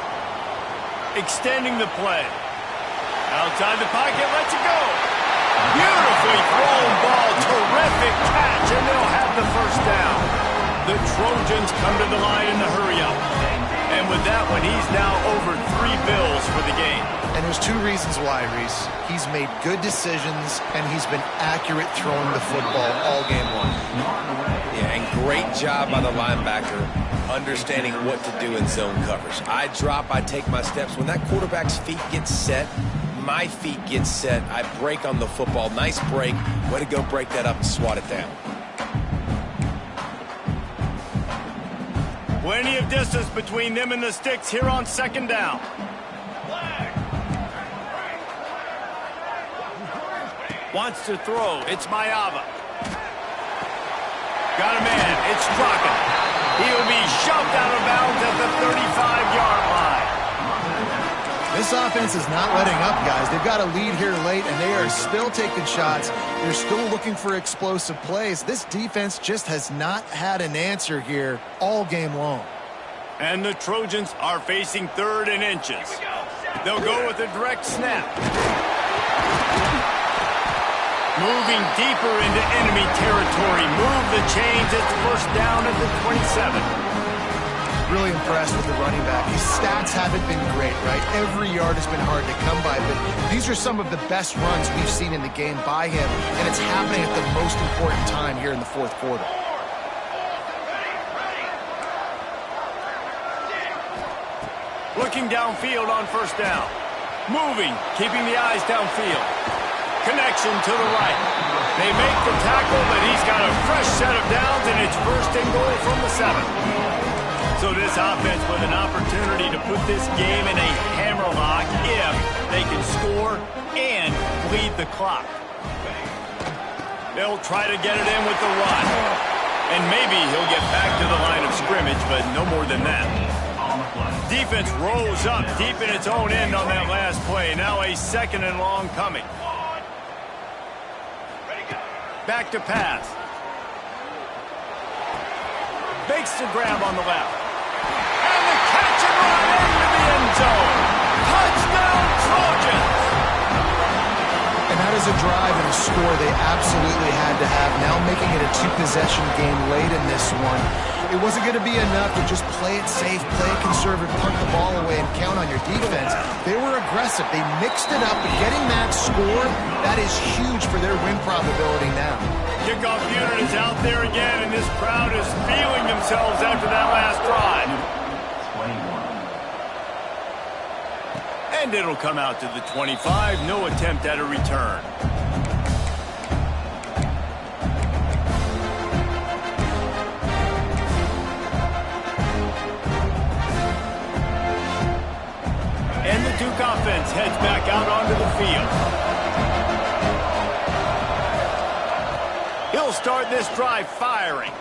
Speaker 1: Extending the play. Outside the pocket, lets it go. Beautifully thrown ball, terrific catch, and they'll have the first down. The Trojans come to the line in the hurry-up. And with that one, he's now over 3 bills for the game.
Speaker 3: And there's 2 reasons why, Reese. He's made good decisions, and he's been accurate throwing the football all game long.
Speaker 2: Yeah, and great job by the linebacker understanding what to do in zone coverage. I drop, I take my steps. When that quarterback's feet get set, my feet get set, I break on the football. Nice break. Way to go break that up and swat it down.
Speaker 1: Plenty of distance between them and the sticks here on second down. Wants to throw. It's Maiava. Got a man. It's Straka. He'll be shoved out of bounds at the 35-yard line.
Speaker 3: This offense is not letting up, guys. They've got a lead here late, and they are still taking shots. They're still looking for explosive plays. This defense just has not had an answer here all game long.
Speaker 1: And the Trojans are facing 3rd and inches. They'll go with a direct snap. Moving deeper into enemy territory. Move the chains. It's first down at the 27.
Speaker 3: Really impressed with the running back. His stats haven't been great, right? Every yard has been hard to come by, but these are some of the best runs we've seen in the game by him, and it's happening at the most important time here in the 4th quarter.
Speaker 1: Looking downfield on first down. Moving, keeping the eyes downfield. Connection to the right. They make the tackle, but he's got a fresh set of downs, and it's first and goal from the 7. So this offense with an opportunity to put this game in a hammerlock if they can score and bleed the clock. They'll try to get it in with the run. And maybe he'll get back to the line of scrimmage, but no more than that. Defense rose up deep in its own end on that last play. Now a 2nd and long coming. Back to pass. Makes the grab on the left. And the catch and run into the end zone. Touchdown, Trojans!
Speaker 3: And that is a drive and a score they absolutely had to have. Now making it a 2-possession game late in this one. It wasn't going to be enough to just play it safe, play it conservative, punt the ball away, and count on your defense. They were aggressive. They mixed it up, but getting that score, that is huge for their win probability now.
Speaker 1: Kickoff unit is out there again, and this crowd is feeling themselves after that last drive. And it'll come out to the 25. No attempt at a return. And the Duke offense heads back out onto the field. He'll start this drive firing.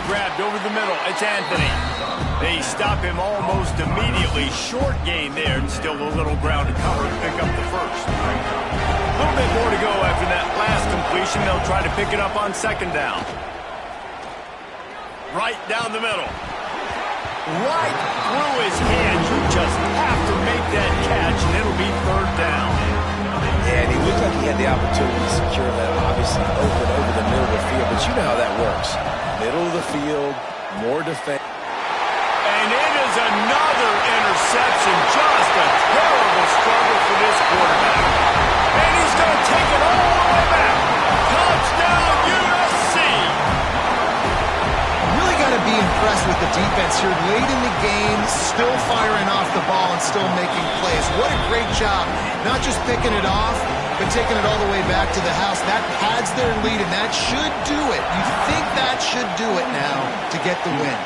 Speaker 1: Grabbed over the middle. It's Anthony. They stop him almost immediately. Short gain there, and still a little ground to cover to pick up the first. A little bit more to go after that last completion. They'll try to pick it up on 2nd down. Right down the middle. Right through his hands. You just have to make that catch, and it'll be 3rd down.
Speaker 2: Yeah, and he looked like he had the opportunity to secure that, obviously, over the middle of the field. But you know how that works. Middle of the field, more defense.
Speaker 1: And it is another interception. Just a terrible struggle for this quarterback. And he's going to take it all the way back. Touchdown, USC.
Speaker 3: Really got to be impressed with the defense here. Late in the game, still firing off the ball and still making plays. What a great job. Not just picking it off, but taking it all the way back to the house. That pads their lead, and that should do it. You think that should do it now to get the win.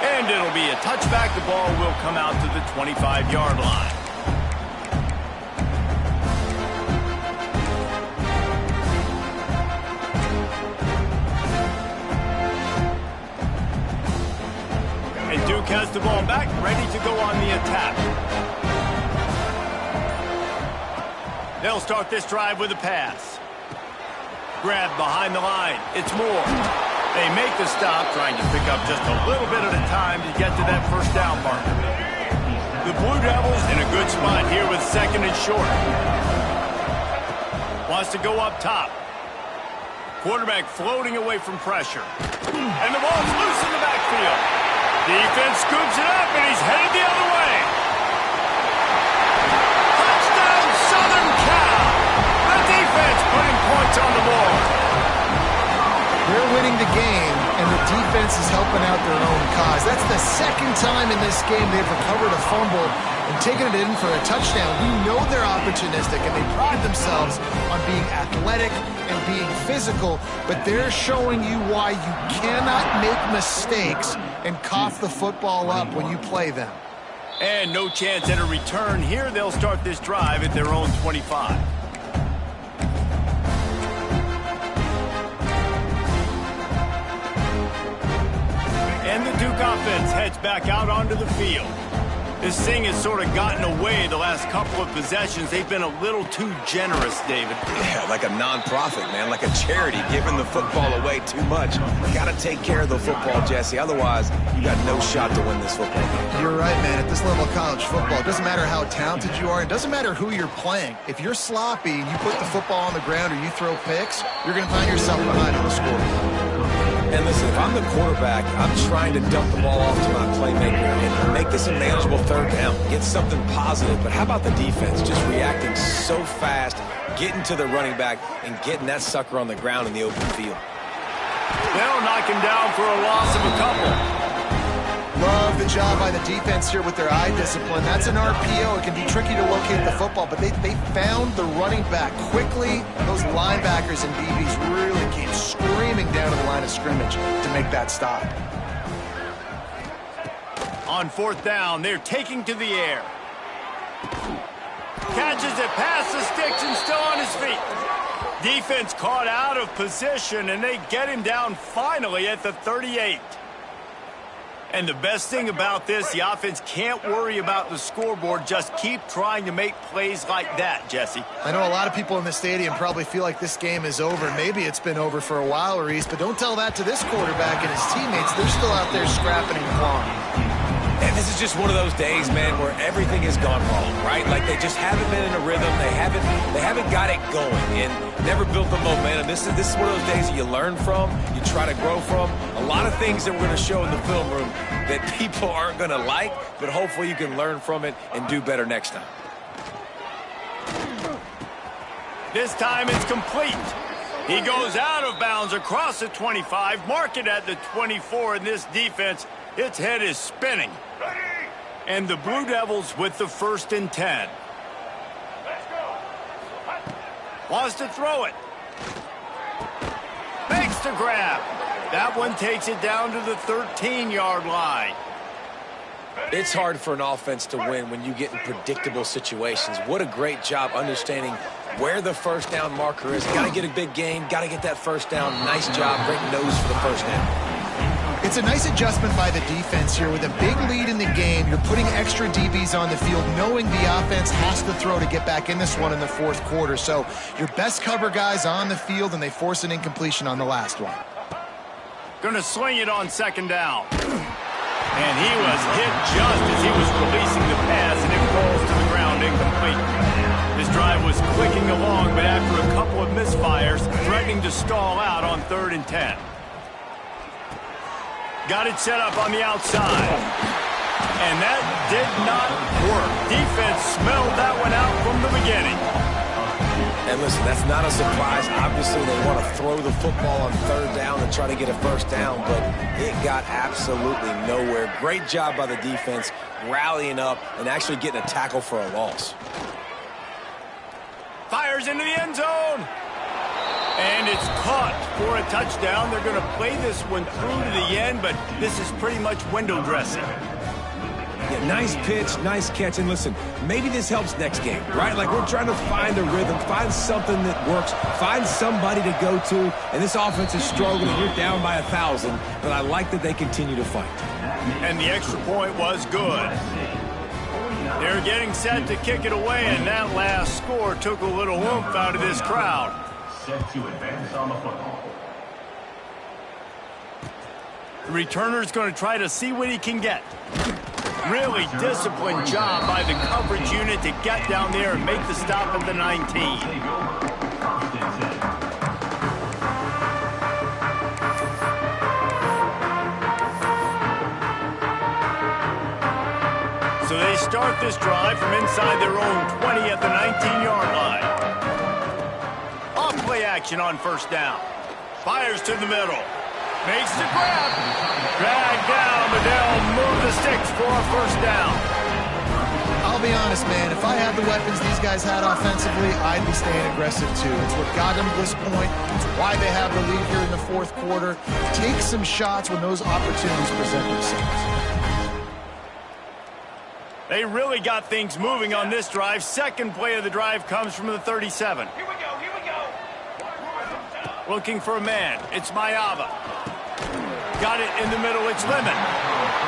Speaker 1: And it'll be a touchback. The ball will come out to the 25-yard line. And Duke has the ball back, ready to go on the attack. They'll start this drive with a pass. Grab behind the line. It's Moore. They make the stop, trying to pick up just a little bit at a time to get to that first down marker. The Blue Devils in a good spot here with 2nd and short. Wants to go up top. Quarterback floating away from pressure. And the ball's loose in the backfield. Defense scoops it up, and he's headed the other way. Touchdown, Southern Cal. The defense putting points on the board.
Speaker 3: They're winning the game, and the defense is helping out their own cause. That's the 2nd time in this game they've recovered a fumble and taken it in for a touchdown. We know they're opportunistic, and they pride themselves on being athletic and being physical, but they're showing you why you cannot make mistakes and cough the football up when you play them.
Speaker 1: And no chance at a return here. They'll start this drive at their own 25. offense heads back out onto the field. This thing has sort of gotten away the last couple of possessions. They've been a little too generous, David.
Speaker 2: Yeah, like a non-profit, man, like a charity, giving the football away too much. Got to take care of the football, Jesse. Otherwise, you got no shot to win this football game.
Speaker 3: You're right, man. At this level of college football, it doesn't matter how talented you are. It doesn't matter who you're playing. If you're sloppy and you put the football on the ground or you throw picks, you're going to find yourself behind on the scoreboard.
Speaker 2: And listen, if I'm the quarterback, I'm trying to dump the ball off to my playmaker and make this a manageable third down, get something positive. But how about the defense just reacting so fast, getting to the running back, and getting that sucker on the ground in the open field?
Speaker 1: They'll knock him down for a loss of a couple.
Speaker 3: Love the job by the defense here with their eye discipline. That's an RPO. It can be tricky to locate the football, but they found the running back quickly. Those linebackers and DBs really came screaming down to the line of scrimmage to make that stop.
Speaker 1: On fourth down, they're taking to the air. Catches it past the sticks and still on his feet. Defense caught out of position, and they get him down finally at the 38. And the best thing about this, the offense can't worry about the scoreboard. Just keep trying to make plays like that, Jesse.
Speaker 3: I know a lot of people in the stadium probably feel like this game is over. Maybe it's been over for a while, Reese, but don't tell that to this quarterback and his teammates. They're still out there scrapping and clawing.
Speaker 2: And this is just one of those days, man, where everything has gone wrong, right? Like they just haven't been in a rhythm. They haven't got it going and never built the momentum. This is one of those days that you learn from, you try to grow from. A lot of things that we're going to show in the film room that people aren't going to like, but hopefully you can learn from it and do better next time.
Speaker 1: This time it's complete. He goes out of bounds across the 25, mark it at the 24, and this defense, its head is spinning. And the Blue Devils with the 1st and 10. Wants to throw it. Makes the grab. That one takes it down to the 13-yard line.
Speaker 2: It's hard for an offense to win when you get in predictable situations. What a great job understanding where the first down marker is. Got to get a big gain. Got to get that first down. Nice job. Great nose for the first down.
Speaker 3: It's a nice adjustment by the defense here. With a big lead in the game, you're putting extra DBs on the field, knowing the offense has to throw to get back in this one in the fourth quarter. So your best cover guys on the field, and they force an incompletion on the last one.
Speaker 1: Going to swing it on 2nd down. And he was hit just as he was releasing the pass, and it falls to the ground incomplete. This drive was clicking along, but after a couple of misfires, threatening to stall out on 3rd and 10. Got it set up on the outside. And that did not work. Defense smelled that one out from the beginning.
Speaker 2: And listen, that's not a surprise. Obviously, they want to throw the football on 3rd down and try to get a first down, but it got absolutely nowhere. Great job by the defense rallying up and actually getting a tackle for a loss.
Speaker 1: Fires into the end zone. And it's caught for a touchdown. They're going to play this one through to the end, but this is pretty much window dressing.
Speaker 2: Yeah, nice pitch, nice catch. And listen, maybe this helps next game, right? Like we're trying to find a rhythm, find something that works, find somebody to go to. And this offense is struggling. You're down by 1,000, but I like that they continue to fight.
Speaker 1: And the extra point was good. They're getting set to kick it away, and that last score took a little oomph out of this crowd.
Speaker 4: Set to advance on the football.
Speaker 1: The returner's going to try to see what he can get. Really disciplined job by the coverage unit to get down there and make the stop at the 19. So they start this drive from inside their own 20 at the 19-yard line. Off-play action on 1st down. Fires to the middle. Makes the grab. Drag down, but they'll move the sticks for a 1st down.
Speaker 3: I'll be honest, man. If I had the weapons these guys had offensively, I'd be staying aggressive too. It's what got them to this point. It's why they have the lead here in the fourth quarter. Take some shots when those opportunities present themselves.
Speaker 1: They really got things moving on this drive. Second play of the drive comes from the 37.
Speaker 4: Here we go.
Speaker 1: Looking for a man. It's Mayava. got it in the middle. It's Lemon.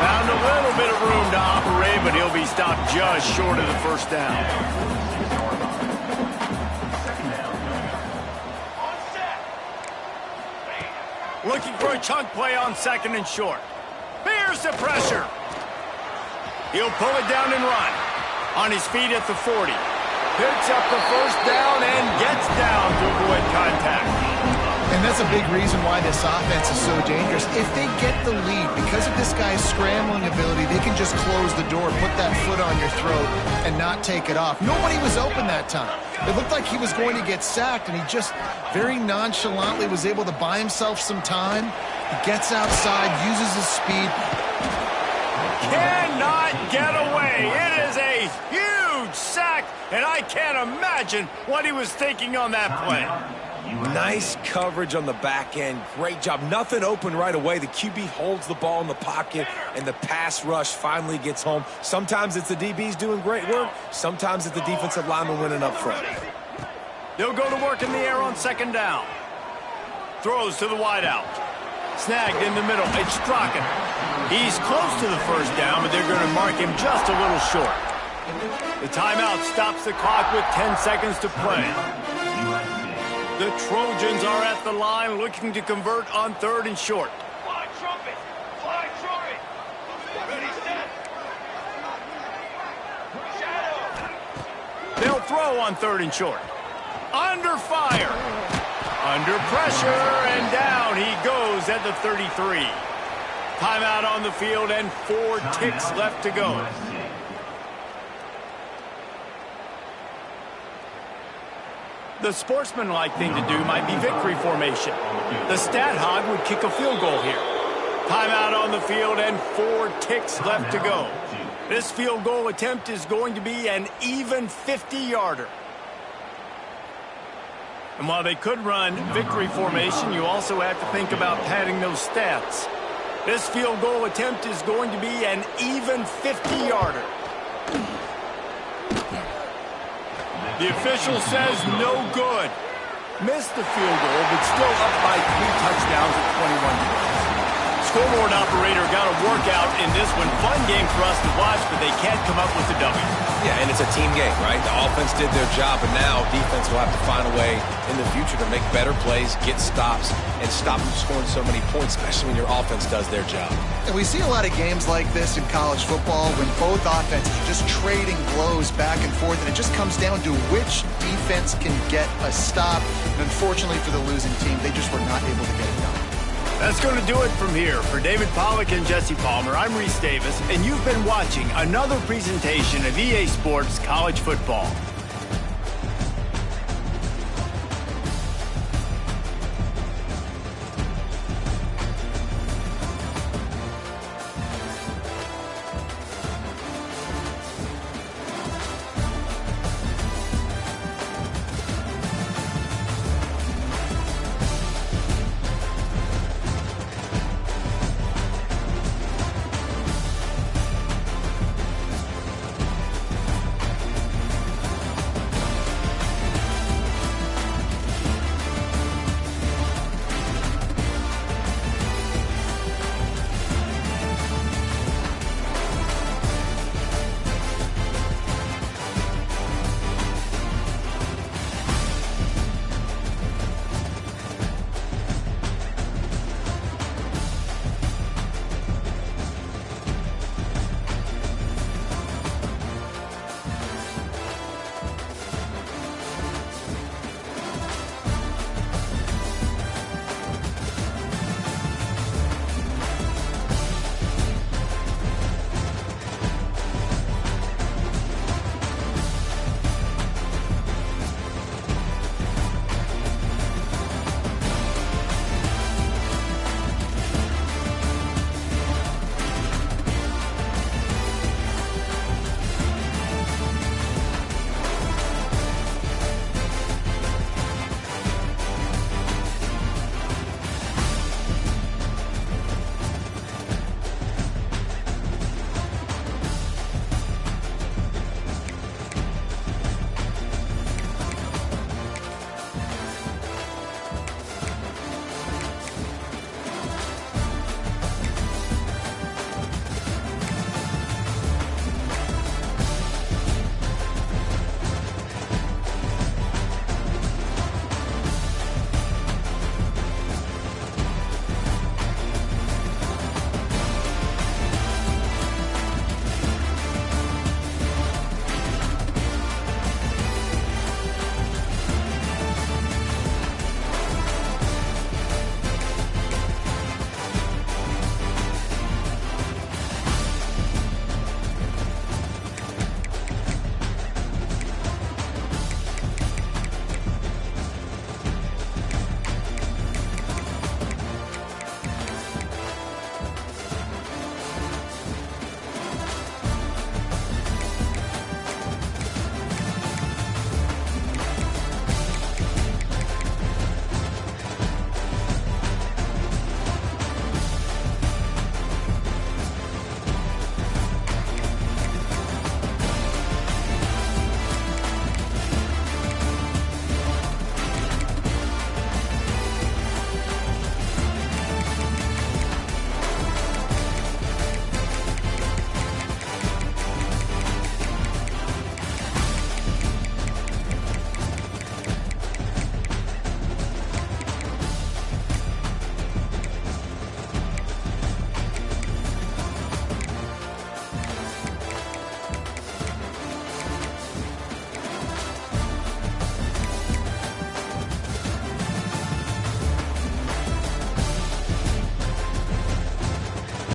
Speaker 1: Found a little bit of room to operate, but he'll be stopped just short of the first down. Looking for a chunk play on 2nd and short. Here's the pressure. He'll pull it down and run. On his feet at the 40. Picks up the first down and gets down to avoid contact.
Speaker 3: And that's a big reason why this offense is so dangerous. If they get the lead, because of this guy's scrambling ability, they can just close the door, put that foot on your throat, and not take it off. Nobody was open that time. It looked like he was going to get sacked, and he just very nonchalantly was able to buy himself some time. He gets outside, uses his speed.
Speaker 1: Cannot get away. It is a huge sack, and I can't imagine what he was thinking on that play.
Speaker 2: Nice coverage on the back end. Great job. Nothing open right away. The QB holds the ball in the pocket, and the pass rush finally gets home. Sometimes it's the DBs doing great work. Sometimes it's the defensive lineman winning up front.
Speaker 1: They'll go to work in the air on 2nd down. Throws to the wideout. Snagged in the middle. It's Strachan. He's close to the first down, but they're going to mark him just a little short. The timeout stops the clock with 10 seconds to play. The Trojans are at the line looking to convert on 3rd and short.
Speaker 4: Fly trumpet! Fly trumpet! Ready, set! Shadow!
Speaker 1: They'll throw on 3rd and short. Under fire. Under pressure, and down he goes at the 33. Timeout on the field and 4 ticks left to go. The sportsmanlike thing to do might be victory formation. The stat hog would kick a field goal here. Timeout on the field and 4 ticks left to go. This field goal attempt is going to be an even 50-yarder. And while they could run victory formation, you also have to think about padding those stats. This field goal attempt is going to be an even 50-yarder. The official says no good. Missed the field goal, but still up by 3 touchdowns at 21 yards. Scoreboard operator got a workout in this one. Fun game for us to watch, but they can't come up with the W.
Speaker 2: Yeah, and it's a team game, right? The offense did their job, and now defense will have to find a way in the future to make better plays, get stops, and stop them scoring so many points, especially when your offense does their job.
Speaker 3: And we see a lot of games like this in college football when both offenses are just trading blows back and forth, and it just comes down to which defense can get a stop. And unfortunately for the losing team, they just were not able to get it done.
Speaker 1: That's going to do it from here. For David Pollack and Jesse Palmer, I'm Reese Davis, and you've been watching another presentation of EA Sports College Football.